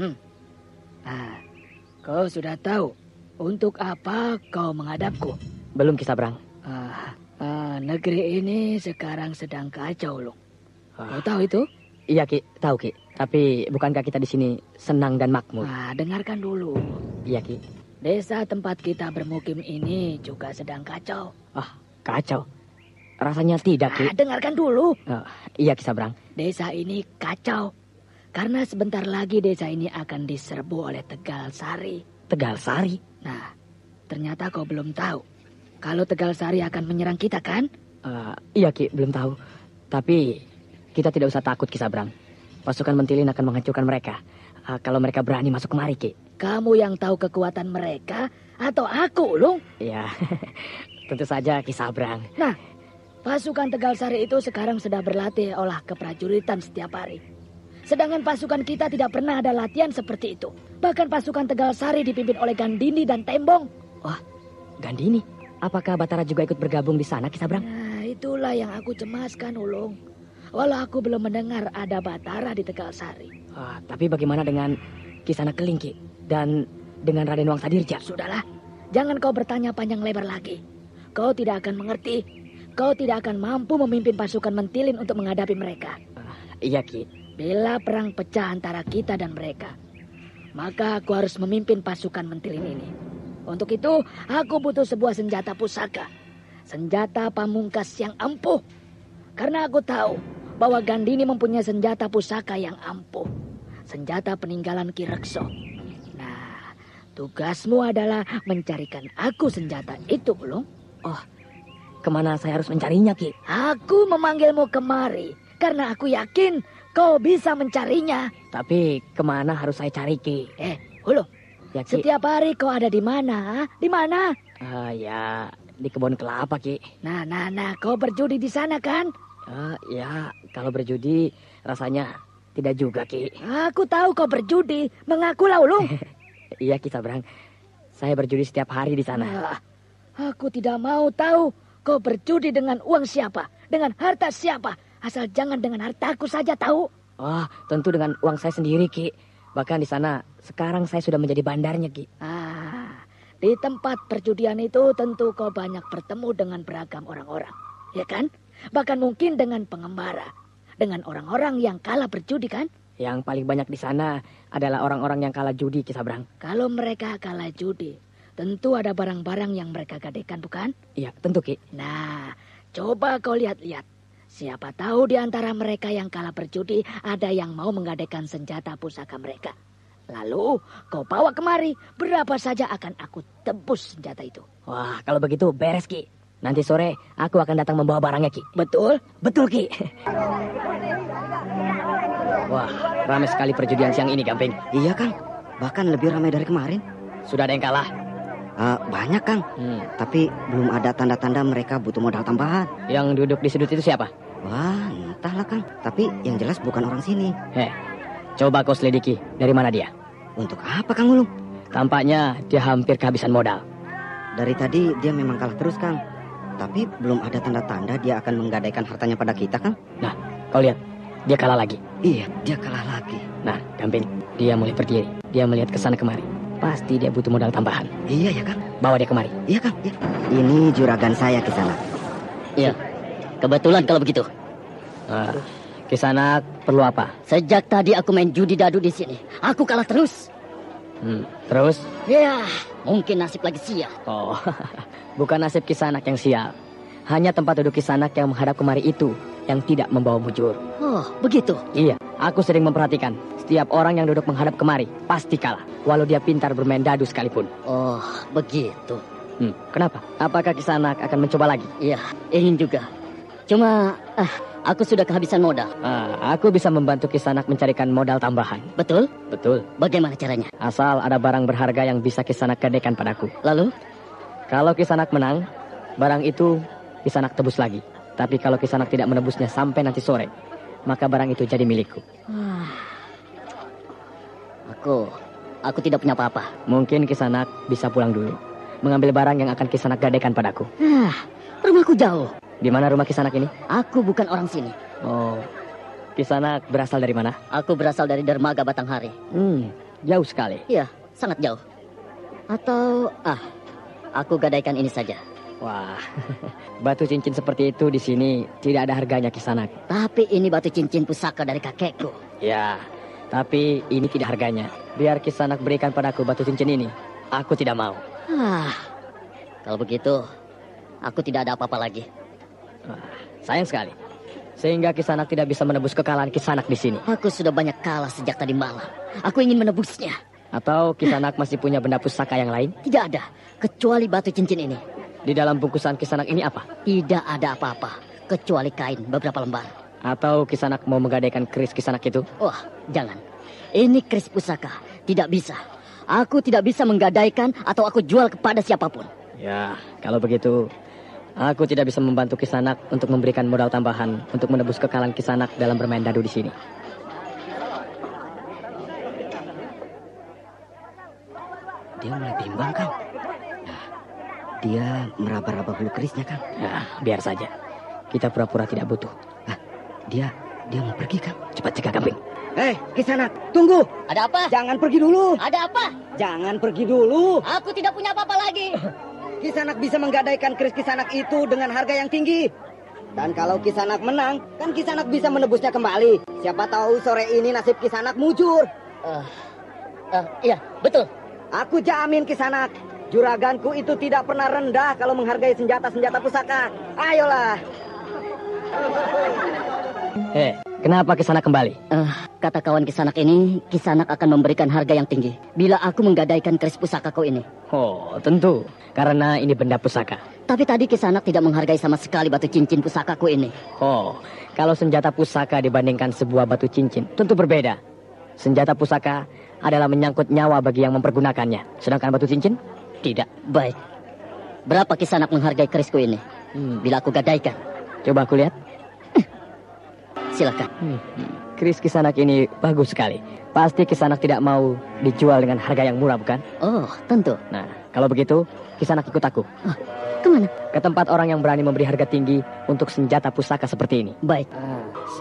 Kau sudah tahu untuk apa kau menghadapku? Belum, Kisabrang. Negeri ini sekarang sedang kacau, Ulung. Kau tahu itu? Iya Ki, tahu Ki. Tapi bukankah kita di sini senang dan makmur? Nah, dengarkan dulu. Iya Ki. Desa tempat kita bermukim ini juga sedang kacau. Ah, kacau. Rasanya tidak Ki. Dengarkan dulu. Iya Ki Sabrang. Desa ini kacau. Karena sebentar lagi desa ini akan diserbu oleh Tegal Sari. Tegal Sari? Nah, ternyata kau belum tahu. Kalau Tegal Sari akan menyerang kita kan? Iya Ki, belum tahu. Tapi kita tidak usah takut Ki Sabrang. Pasukan Mentilin akan menghancurkan mereka. Kalau mereka berani masuk kemari Ki. Kamu yang tahu kekuatan mereka atau aku, Ulung? Iya, tentu saja Ki Sabrang. Nah, pasukan Tegal Sari itu sekarang sedang berlatih olah keprajuritan setiap hari. Sedangkan pasukan kita tidak pernah ada latihan seperti itu. Bahkan pasukan Tegal Sari dipimpin oleh Gandini dan Tembong. Wah, Gandini? Apakah Batara juga ikut bergabung di sana, Ki Sabrang? Nah, itulah yang aku cemaskan, Ulung. Walau aku belum mendengar ada Batara di Tegal Sari. Tapi bagaimana dengan Kisana Keling, Ki? Dan dengan Raden Wangsadirja? Sudahlah, jangan kau bertanya panjang lebar lagi. Kau tidak akan mengerti. Kau tidak akan mampu memimpin pasukan Mentilin untuk menghadapi mereka. Iya, Ki. Bila perang pecah antara kita dan mereka, maka aku harus memimpin pasukan Mentilin ini. Untuk itu, aku butuh sebuah senjata pusaka. Senjata pamungkas yang ampuh. Karena aku tahu bahwa Gandini mempunyai senjata pusaka yang ampuh. Senjata peninggalan Ki Rekso. Nah, tugasmu adalah mencarikan aku senjata itu, Ulung. Oh, kemana saya harus mencarinya, Ki? Aku memanggilmu kemari karena aku yakin kau bisa mencarinya. Tapi kemana harus saya cari, Ki? Ulung, ya, Ki. Setiap hari kau ada di mana? Di mana? Ya, di kebun kelapa, Ki. Nah, kau berjudi di sana kan? Ya, kalau berjudi rasanya tidak juga, Ki. Aku tahu kau berjudi. Mengakulah, Ulung. Iya, Ki Sabrang. Saya berjudi setiap hari di sana. Aku tidak mau tahu kau berjudi dengan uang siapa, dengan harta siapa. Asal jangan dengan hartaku saja, tahu? Tentu dengan uang saya sendiri, Ki. Bahkan di sana sekarang saya sudah menjadi bandarnya, Ki. Di tempat perjudian itu tentu kau banyak bertemu dengan beragam orang-orang, ya kan? Bahkan mungkin dengan pengembara, dengan orang-orang yang kalah berjudi, kan? Yang paling banyak di sana adalah orang-orang yang kalah judi, Ki Sabrang. Kalau mereka kalah judi, tentu ada barang-barang yang mereka gadekan, bukan? Iya, tentu, Ki. Nah, coba kau lihat-lihat. Siapa tahu di antara mereka yang kalah berjudi ada yang mau menggadaikan senjata pusaka mereka. Lalu kau bawa kemari, berapa saja akan aku tebus senjata itu. Wah, kalau begitu beres, Ki. Nanti sore aku akan datang membawa barangnya, Ki. Betul? Betul, Ki. Wah, ramai sekali perjudian siang ini, Gamping. Iya, Kang. Bahkan lebih ramai dari kemarin. Sudah ada yang kalah? Banyak, Kang. Tapi belum ada tanda-tanda mereka butuh modal tambahan. Yang duduk di sudut itu siapa? Wah, entahlah, Kang. Tapi yang jelas bukan orang sini. Coba kau selidiki. Dari mana dia? Untuk apa, Kang Ulung? Tampaknya dia hampir kehabisan modal. Dari tadi dia memang kalah terus, Kang. Tapi belum ada tanda-tanda dia akan menggadaikan hartanya pada kita, Kang. Nah, kau lihat. Dia kalah lagi. Iya, dia kalah lagi. Nah, Gamping. Dia mulai berdiri. Dia melihat ke sana kemari. Pasti dia butuh modal tambahan. Iya ya, Kang. Bawa dia kemari. Iya, Kang. Ya. Ini juragan saya ke sana. Iya. Kebetulan kalau begitu. Kisana perlu apa? Sejak tadi aku main judi dadu di sini. Aku kalah terus. Terus? Ya, mungkin nasib lagi sial. Oh, bukan nasib Kisanak yang sial. Hanya tempat duduk Kisanak yang menghadap kemari itu yang tidak membawa mujur. Oh, begitu? Iya, aku sering memperhatikan. Setiap orang yang duduk menghadap kemari pasti kalah. Walau dia pintar bermain dadu sekalipun. Oh, begitu. Kenapa? Apakah Kisanak akan mencoba lagi? Iya, ingin juga. Cuma, aku sudah kehabisan modal. Aku bisa membantu Kisanak mencarikan modal tambahan. Betul? Betul. Bagaimana caranya? Asal ada barang berharga yang bisa Kisanak gadaikan padaku. Lalu? Kalau Kisanak menang, barang itu Kisanak tebus lagi. Tapi kalau Kisanak tidak menebusnya sampai nanti sore, maka barang itu jadi milikku. Aku tidak punya apa-apa. Mungkin Kisanak bisa pulang dulu, mengambil barang yang akan Kisanak gadaikan padaku. Rumahku jauh. Di mana rumah Kisanak ini? Aku bukan orang sini. Oh, Kisanak berasal dari mana? Aku berasal dari Dermaga Batanghari. Jauh sekali. Iya, sangat jauh. Atau, aku gadaikan ini saja. Wah, batu cincin seperti itu di sini tidak ada harganya Kisanak. Tapi ini batu cincin pusaka dari kakekku. Ya, tapi ini tidak harganya. Biar Kisanak berikan padaku batu cincin ini. Aku tidak mau. Kalau begitu, aku tidak ada apa-apa lagi. Sayang sekali. Sehingga Kisanak tidak bisa menebus kekalahan Kisanak di sini. Aku sudah banyak kalah sejak tadi malam. Aku ingin menebusnya. Atau Kisanak masih punya benda pusaka yang lain? Tidak ada, kecuali batu cincin ini. Di dalam bungkusan Kisanak ini apa? Tidak ada apa-apa, kecuali kain beberapa lembar. Atau Kisanak mau menggadaikan keris Kisanak itu? Wah, jangan. Ini keris pusaka, tidak bisa. Aku tidak bisa menggadaikan atau aku jual kepada siapapun. Ya, kalau begitu, aku tidak bisa membantu Kisanak untuk memberikan modal tambahan untuk menebus kekalahan Kisanak dalam bermain dadu di sini. Dia mulai bimbang, Kang. Dia meraba-raba bulu kerisnya, Kang. Ya, biar saja. Kita pura-pura tidak butuh. Dia mau pergi, Kang. Cepat cegah kambing. Kisanak, tunggu. Ada apa? Jangan pergi dulu. Ada apa? Jangan pergi dulu. Aku tidak punya apa-apa lagi. Kisanak bisa menggadaikan keris Kisanak itu dengan harga yang tinggi. Dan kalau Kisanak menang, kan Kisanak bisa menebusnya kembali. Siapa tahu sore ini nasib Kisanak mujur. Iya, betul. Aku jamin Kisanak, juraganku itu tidak pernah rendah kalau menghargai senjata-senjata pusaka. Ayolah. Kenapa Kisanak kembali? Kata kawan Kisanak ini, Kisanak akan memberikan harga yang tinggi bila aku menggadaikan keris pusakaku ini. Oh, tentu. Karena ini benda pusaka. Tapi tadi Kisanak tidak menghargai sama sekali batu cincin pusakaku ini. Oh, kalau senjata pusaka dibandingkan sebuah batu cincin, tentu berbeda. Senjata pusaka adalah menyangkut nyawa bagi yang mempergunakannya. Sedangkan batu cincin, tidak. Baik. Berapa Kisanak menghargai kerisku ini? Bila aku gadaikan. Coba aku lihat. Silakan. Keris Kisanak ini bagus sekali. Pasti Kisanak tidak mau dijual dengan harga yang murah, bukan? Oh, tentu. Nah, kalau begitu, Kisanak ikut aku. Kemana? Ke tempat orang yang berani memberi harga tinggi untuk senjata pusaka seperti ini. Baik.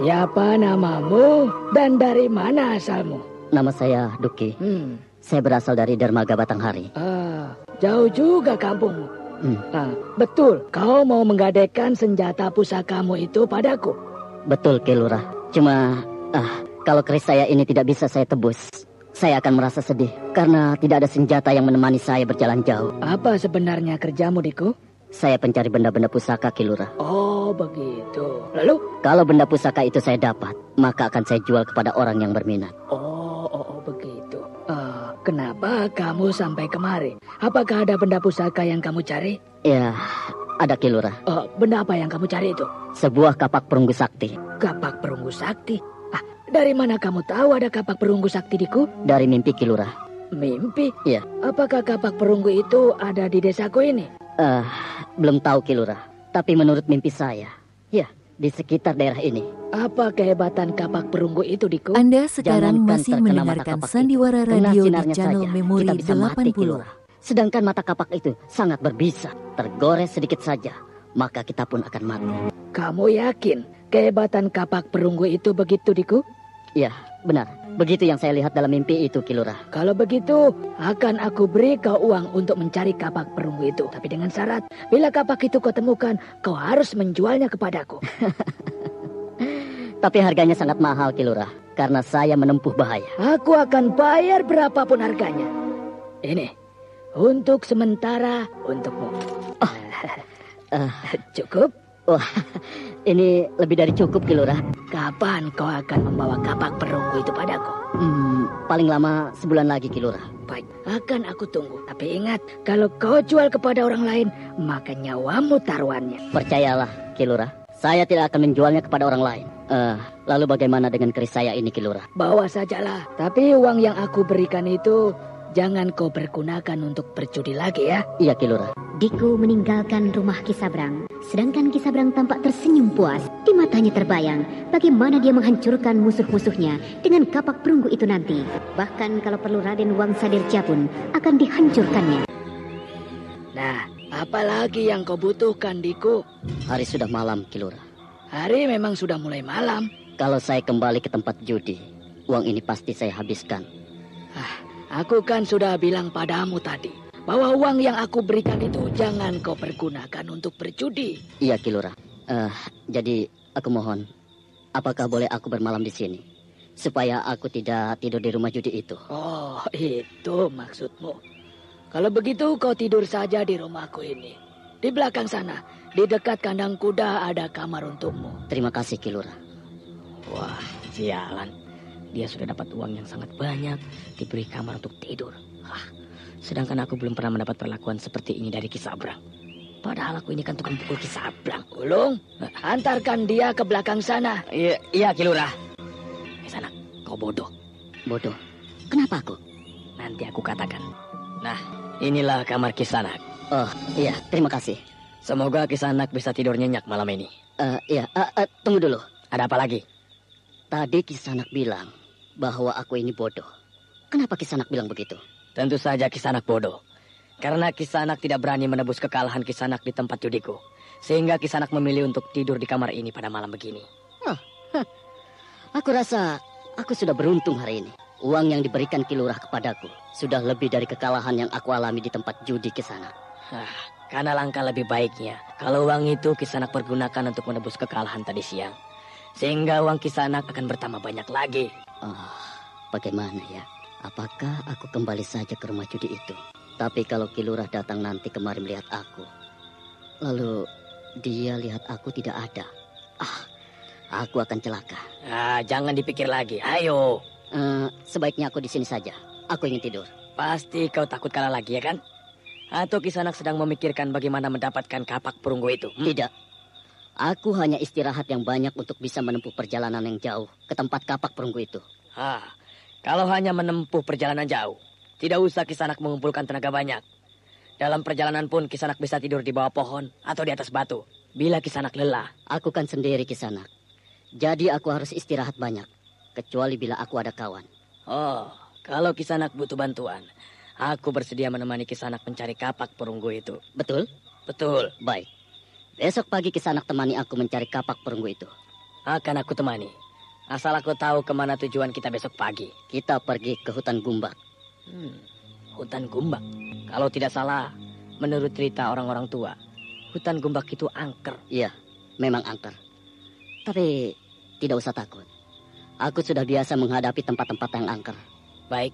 Siapa namamu dan dari mana asalmu? Nama saya Duki. Saya berasal dari Dermaga Batanghari. Jauh juga kampungmu. Betul, kau mau menggadaikan senjata pusakamu itu padaku? Betul, Ki Lurah. Cuma, kalau keris saya ini tidak bisa saya tebus, saya akan merasa sedih karena tidak ada senjata yang menemani saya berjalan jauh. Apa sebenarnya kerjamu, Diku? Saya pencari benda-benda pusaka, Ki Lurah. Oh, begitu. Lalu? Kalau benda pusaka itu saya dapat, maka akan saya jual kepada orang yang berminat. Oh, begitu. Kenapa kamu sampai kemari? Apakah ada benda pusaka yang kamu cari? Ya, ada, Ki Lurah. Benda apa yang kamu cari itu? Sebuah kapak perunggu sakti. Kapak perunggu sakti? Dari mana kamu tahu ada kapak perunggu sakti, Diku? Dari mimpi, Ki Lurah. Mimpi? Iya. Apakah kapak perunggu itu ada di desaku ini? Belum tahu, Ki Lurah. Tapi menurut mimpi saya, ya, di sekitar daerah ini. Apa kehebatan kapak perunggu itu, Diku? Anda sekarang masih mendengarkan Sandiwara Radio di channel Memori 80. Sedangkan mata kapak itu sangat berbisa. Tergores sedikit saja, maka kita pun akan mati. Kamu yakin kehebatan kapak perunggu itu begitu, Diku? Ya, benar. Begitu yang saya lihat dalam mimpi itu, Ki Lurah. Kalau begitu, akan aku beri kau uang untuk mencari kapak perunggu itu. Tapi dengan syarat, bila kapak itu kau temukan, kau harus menjualnya kepadaku. Tapi harganya sangat mahal, Ki Lurah. Karena saya menempuh bahaya. Aku akan bayar berapapun harganya. Ini, untuk sementara untukmu. Cukup? Wah, ini lebih dari cukup, Ki Lurah. Kapan kau akan membawa kapak perunggu itu padaku? Paling lama sebulan lagi, Ki Lurah. Baik, akan aku tunggu. Tapi ingat, kalau kau jual kepada orang lain, maka nyawamu taruhannya. Percayalah, Ki Lurah. Saya tidak akan menjualnya kepada orang lain. Lalu bagaimana dengan keris saya ini, Ki Lurah? Bawa sajalah. Tapi uang yang aku berikan itu jangan kau pergunakan untuk berjudi lagi ya. Iya, Ki Lurah. Diku meninggalkan rumah Kisabrang. Sedangkan Kisabrang tampak tersenyum puas. Di matanya terbayang bagaimana dia menghancurkan musuh-musuhnya dengan kapak perunggu itu nanti. Bahkan kalau perlu Raden Wangsadirja pun akan dihancurkannya. Nah, apalagi yang kau butuhkan, Diku? Hari sudah malam, Ki Lurah. Hari memang sudah mulai malam. Kalau saya kembali ke tempat judi, uang ini pasti saya habiskan. Aku kan sudah bilang padamu tadi bahwa uang yang aku berikan itu jangan kau pergunakan untuk berjudi. Iya, Ki Lurah. Jadi aku mohon, apakah boleh aku bermalam di sini? Supaya aku tidak tidur di rumah judi itu. Oh, itu maksudmu. Kalau begitu kau tidur saja di rumahku ini. Di belakang sana, di dekat kandang kuda ada kamar untukmu. Terima kasih, Ki Lurah. Wah, sialan. Dia sudah dapat uang yang sangat banyak, diberi kamar untuk tidur. Sedangkan aku belum pernah mendapat perlakuan seperti ini dari Ki Sabrang. Padahal aku ini kan tukang pukul Ki Sabrang. Ulung, antarkan dia ke belakang sana. Iya, Ki Lurah. Sana, kau bodoh. Bodoh? Kenapa aku? Nanti aku katakan. Nah, inilah kamar Kisanak. Oh, iya, terima kasih. Semoga Kisanak bisa tidur nyenyak malam ini. Iya, tunggu dulu. Ada apa lagi? Tadi Kisanak bilang bahwa aku ini bodoh. Kenapa Kisanak bilang begitu? Tentu saja Kisanak bodoh. Karena Kisanak tidak berani menebus kekalahan Kisanak di tempat judiku. Sehingga Kisanak memilih untuk tidur di kamar ini pada malam begini. Aku rasa aku sudah beruntung hari ini. Uang yang diberikan Ki Lurah kepadaku sudah lebih dari kekalahan yang aku alami di tempat judi Kisanak. Karena langkah lebih baiknya kalau uang itu Kisanak pergunakan untuk menebus kekalahan tadi siang. Sehingga uang Kisanak akan bertambah banyak lagi. Bagaimana ya? Apakah aku kembali saja ke rumah judi itu? Tapi kalau Ki Lurah datang nanti kemari melihat aku, lalu dia lihat aku tidak ada. Aku akan celaka. Jangan dipikir lagi. Ayo. Sebaiknya aku di sini saja. Aku ingin tidur. Pasti kau takut kalah lagi, ya kan? Atau Kisanak sedang memikirkan bagaimana mendapatkan kapak perunggu itu? Tidak. Aku hanya istirahat yang banyak untuk bisa menempuh perjalanan yang jauh ke tempat kapak perunggu itu. Kalau hanya menempuh perjalanan jauh, tidak usah Kisanak mengumpulkan tenaga banyak. Dalam perjalanan pun Kisanak bisa tidur di bawah pohon atau di atas batu. Bila Kisanak lelah. Aku kan sendiri Kisanak. Jadi aku harus istirahat banyak. Kecuali bila aku ada kawan. Kalau Kisanak butuh bantuan, aku bersedia menemani Kisanak mencari kapak perunggu itu. Betul? Betul. Baik. Besok pagi Kisanak temani aku mencari kapak perunggu itu. Akan aku temani. Asal aku tahu kemana tujuan kita besok pagi. Kita pergi ke hutan Gumbak. Hutan Gumbak? Kalau tidak salah, menurut cerita orang-orang tua, hutan Gumbak itu angker. Iya, memang angker. Tapi tidak usah takut. Aku sudah biasa menghadapi tempat-tempat yang angker. Baik.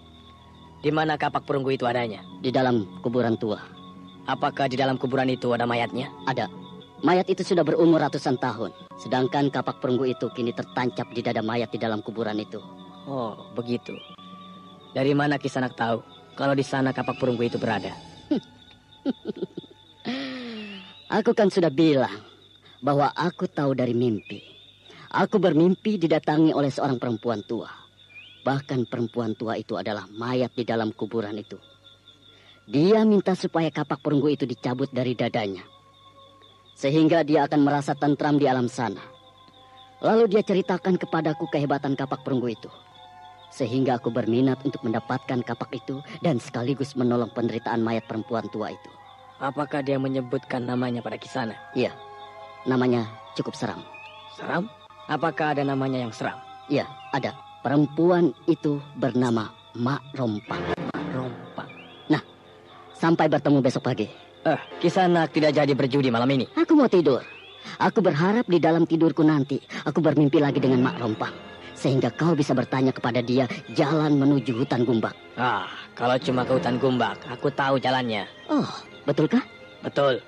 Di mana kapak perunggu itu adanya? Di dalam kuburan tua. Apakah di dalam kuburan itu ada mayatnya? Ada. Mayat itu sudah berumur ratusan tahun. Sedangkan kapak perunggu itu kini tertancap di dada mayat di dalam kuburan itu. Oh, begitu. Dari mana Kisanak tahu kalau di sana kapak perunggu itu berada? Aku kan sudah bilang bahwa aku tahu dari mimpi. Aku bermimpi didatangi oleh seorang perempuan tua. Bahkan perempuan tua itu adalah mayat di dalam kuburan itu. Dia minta supaya kapak perunggu itu dicabut dari dadanya. Sehingga dia akan merasa tentram di alam sana. Lalu dia ceritakan kepadaku kehebatan kapak perunggu itu. Sehingga aku berminat untuk mendapatkan kapak itu dan sekaligus menolong penderitaan mayat perempuan tua itu. Apakah dia menyebutkan namanya pada Kisanak? Iya, namanya cukup seram. Seram? Apakah ada namanya yang seram? Iya, ada. Perempuan itu bernama Mak Rompang. Mak Rompang. Nah, sampai bertemu besok pagi. Kisanak tidak jadi berjudi malam ini. Aku mau tidur. Aku berharap di dalam tidurku nanti aku bermimpi lagi dengan Mak Rompang. Sehingga kau bisa bertanya kepada dia jalan menuju hutan Gumbak. Kalau cuma ke hutan Gumbak, aku tahu jalannya. Oh, betulkah? Betul.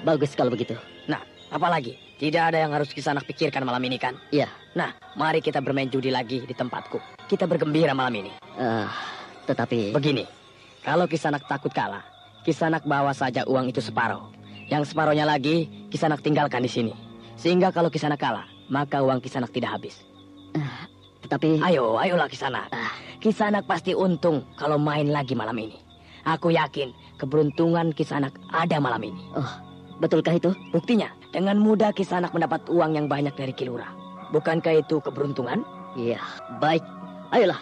Bagus kalau begitu. Nah, apalagi? Tidak ada yang harus Kisanak pikirkan malam ini kan? Iya. Nah, mari kita bermain judi lagi di tempatku. Kita bergembira malam ini. Tetapi... Begini, kalau Kisanak takut kalah, Kisanak bawa saja uang itu separuh. Yang separuhnya lagi, Kisanak tinggalkan di sini. Sehingga kalau Kisanak kalah, maka uang Kisanak tidak habis. Tetapi... Ayolah Kisanak. Kisanak pasti untung kalau main lagi malam ini. Aku yakin keberuntungan Kisanak ada malam ini. Betulkah itu? Buktinya, dengan mudah Kisanak mendapat uang yang banyak dari Ki Lurah. Bukankah itu keberuntungan? Iya, baik. Ayolah.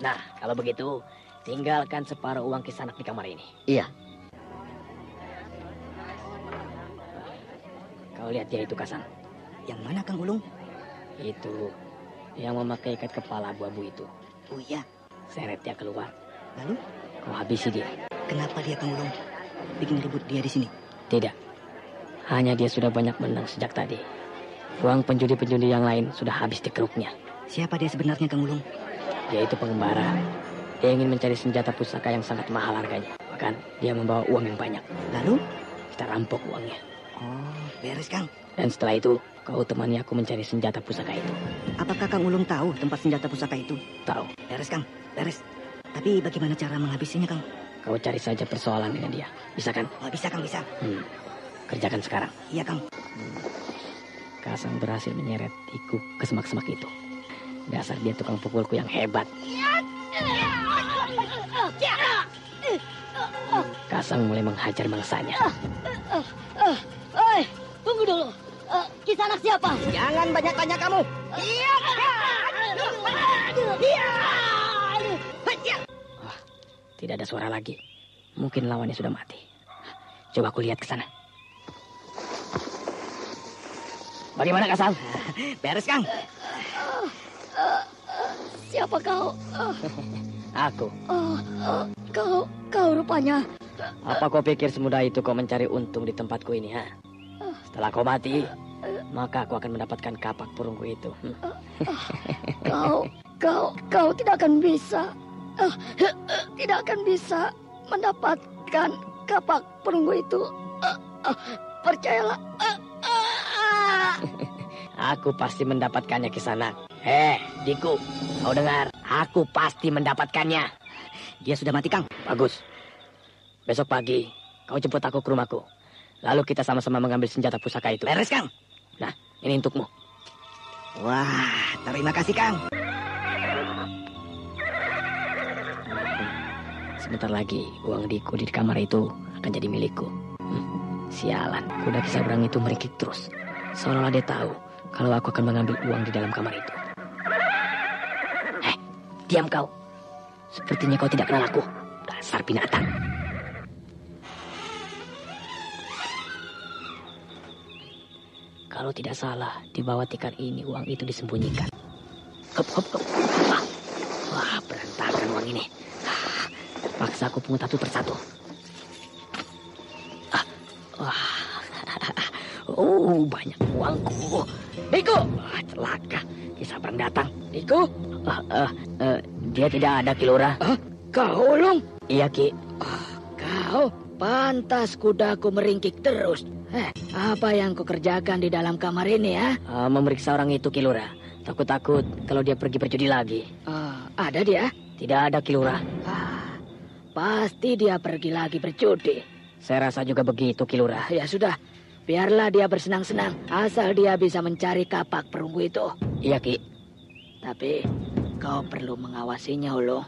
Nah, kalau begitu, tinggalkan separuh uang Kisanak di kamar ini. Iya. Kau lihat dia itu, Kasan. Yang mana, Kang Ulung? Itu, yang memakai ikat kepala abu-abu itu. Oh iya. Seret dia keluar. Lalu? Kau habisi dia. Kenapa dia, Kang Wulung? Bikin ribut dia di sini? Tidak. Hanya dia sudah banyak menang sejak tadi. Uang penjudi-penjudi yang lain sudah habis di keruknya. Siapa dia sebenarnya, Kang Wulung? Dia itu pengembara. Dia ingin mencari senjata pusaka yang sangat mahal harganya. Bahkan dia membawa uang yang banyak. Lalu? Kita rampok uangnya. Oh, beres, Kang. Dan setelah itu, kau temani aku mencari senjata pusaka itu. Apakah Kang Wulung tahu tempat senjata pusaka itu? Tahu. Beres, Kang. Beres. Tapi bagaimana cara menghabisinya, Kang? Kau cari saja persoalan dengan dia. Bisa kan? Oh, bisa, Kang, bisa. Kerjakan sekarang. Iya, Kang. Kasang berhasil menyeret Iku ke semak-semak itu. Dasar dia tukang pukulku yang hebat. Kasang mulai menghajar mangsanya. Tunggu dulu. Kisanak siapa? Jangan banyak tanya kamu. Oh, tidak ada suara lagi. Mungkin lawannya sudah mati. Coba aku lihat ke sana. Bagaimana, Kasang? Beres, Kang. Siapa kau? Aku. Kau rupanya. Apa kau pikir semudah itu kau mencari untung di tempatku ini, ha? Setelah kau mati, maka aku akan mendapatkan kapak perunggu itu. Kau tidak akan bisa. Tidak akan bisa mendapatkan kapak perunggu itu. Percayalah. Aku pasti mendapatkannya, Kisanak. Diku, kau dengar? Aku pasti mendapatkannya. Dia sudah mati, Kang. Bagus. Besok pagi, kau jemput aku ke rumahku. Lalu kita sama-sama mengambil senjata pusaka itu. Beres, Kang. Nah, ini untukmu. Wah, terima kasih, Kang. Sebentar lagi, uang Diku di kamar itu akan jadi milikku. Sialan, kuda Kisabrang itu merikik terus. Seolah-olah dia tahu kalau aku akan mengambil uang di dalam kamar itu. Diam kau. Sepertinya kau tidak kenal aku. Dasar binatang. Kalau tidak salah, di bawah tikar ini uang itu disembunyikan. Hop. Wah, berantakan uang ini. Paksa aku pungut satu persatu. Oh, banyak uangku. Diku! Celaka. Kisabrang datang. Diku? Dia tidak ada, Ki Lurah. Kau, Long? Iya, Ki. Kau? Pantas kudaku meringkik terus. Apa yang kau kerjakan di dalam kamar ini, ya? Memeriksa orang itu, Ki Lurah. Takut-takut kalau dia pergi berjudi lagi. Ada dia? Tidak ada, Ki Lurah. Pasti dia pergi lagi berjudi. Saya rasa juga begitu, Ki Lurah. Ya sudah. Biarlah dia bersenang-senang, asal dia bisa mencari kapak perunggu itu. Iya, Ki. Tapi kau perlu mengawasinya, Ulung.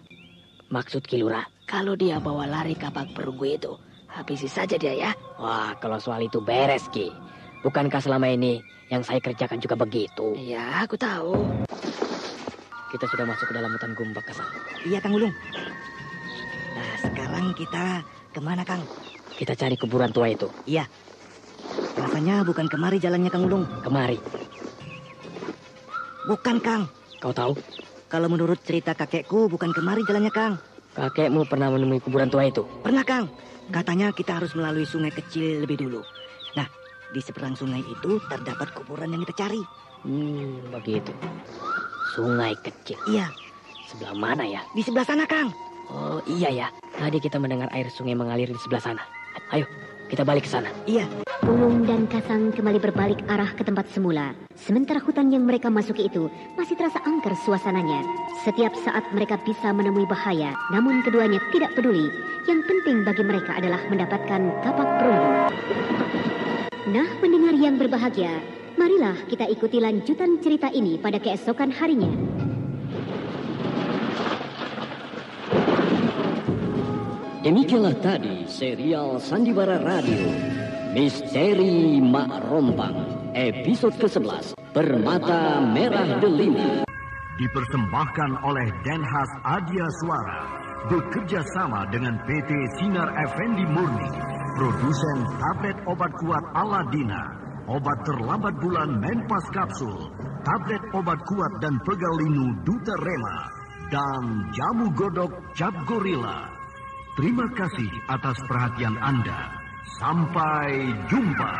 Maksud Ki Lurah? Kalau dia bawa lari kapak perunggu itu, habisi saja dia, ya. Wah, kalau soal itu beres, Ki. Bukankah selama ini yang saya kerjakan juga begitu? Iya, aku tahu. Kita sudah masuk ke dalam hutan Gumbak, Kasang. Iya, Kang Wulung. Nah, sekarang kita kemana, Kang? Kita cari kuburan tua itu. Iya. Rasanya bukan kemari jalannya, Kang Wulung. Kemari? Bukan, Kang. Kau tahu? Kalau menurut cerita kakekku, bukan kemari jalannya, Kang. Kakekmu pernah menemui kuburan tua itu? Pernah, Kang. Katanya kita harus melalui sungai kecil lebih dulu. Nah, di seberang sungai itu terdapat kuburan yang kita cari. Begitu. Sungai kecil? Iya. Sebelah mana ya? Di sebelah sana, Kang. Oh, iya ya. Tadi kita mendengar air sungai mengalir di sebelah sana. Ayo, kita balik ke sana. Iya. Ulung dan Kasang kembali berbalik arah ke tempat semula. Sementara hutan yang mereka masuki itu masih terasa angker suasananya. Setiap saat mereka bisa menemui bahaya, namun keduanya tidak peduli. Yang penting bagi mereka adalah mendapatkan kapak perunggu. Nah, mendengar yang berbahagia, marilah kita ikuti lanjutan cerita ini pada keesokan harinya. Demikianlah tadi serial Sandiwara Radio Misteri Mak Rompang episode ke-11 Permata Merah Delima. Dipersembahkan oleh Denhas Adia Suara bekerja sama dengan PT Sinar Effendi Murni, produsen tablet obat kuat Aladina, obat terlambat bulan Menpas Kapsul, tablet obat kuat dan pegal linu Duta Rema, dan jamu godok cap gorila. Terima kasih atas perhatian Anda. Sampai jumpa.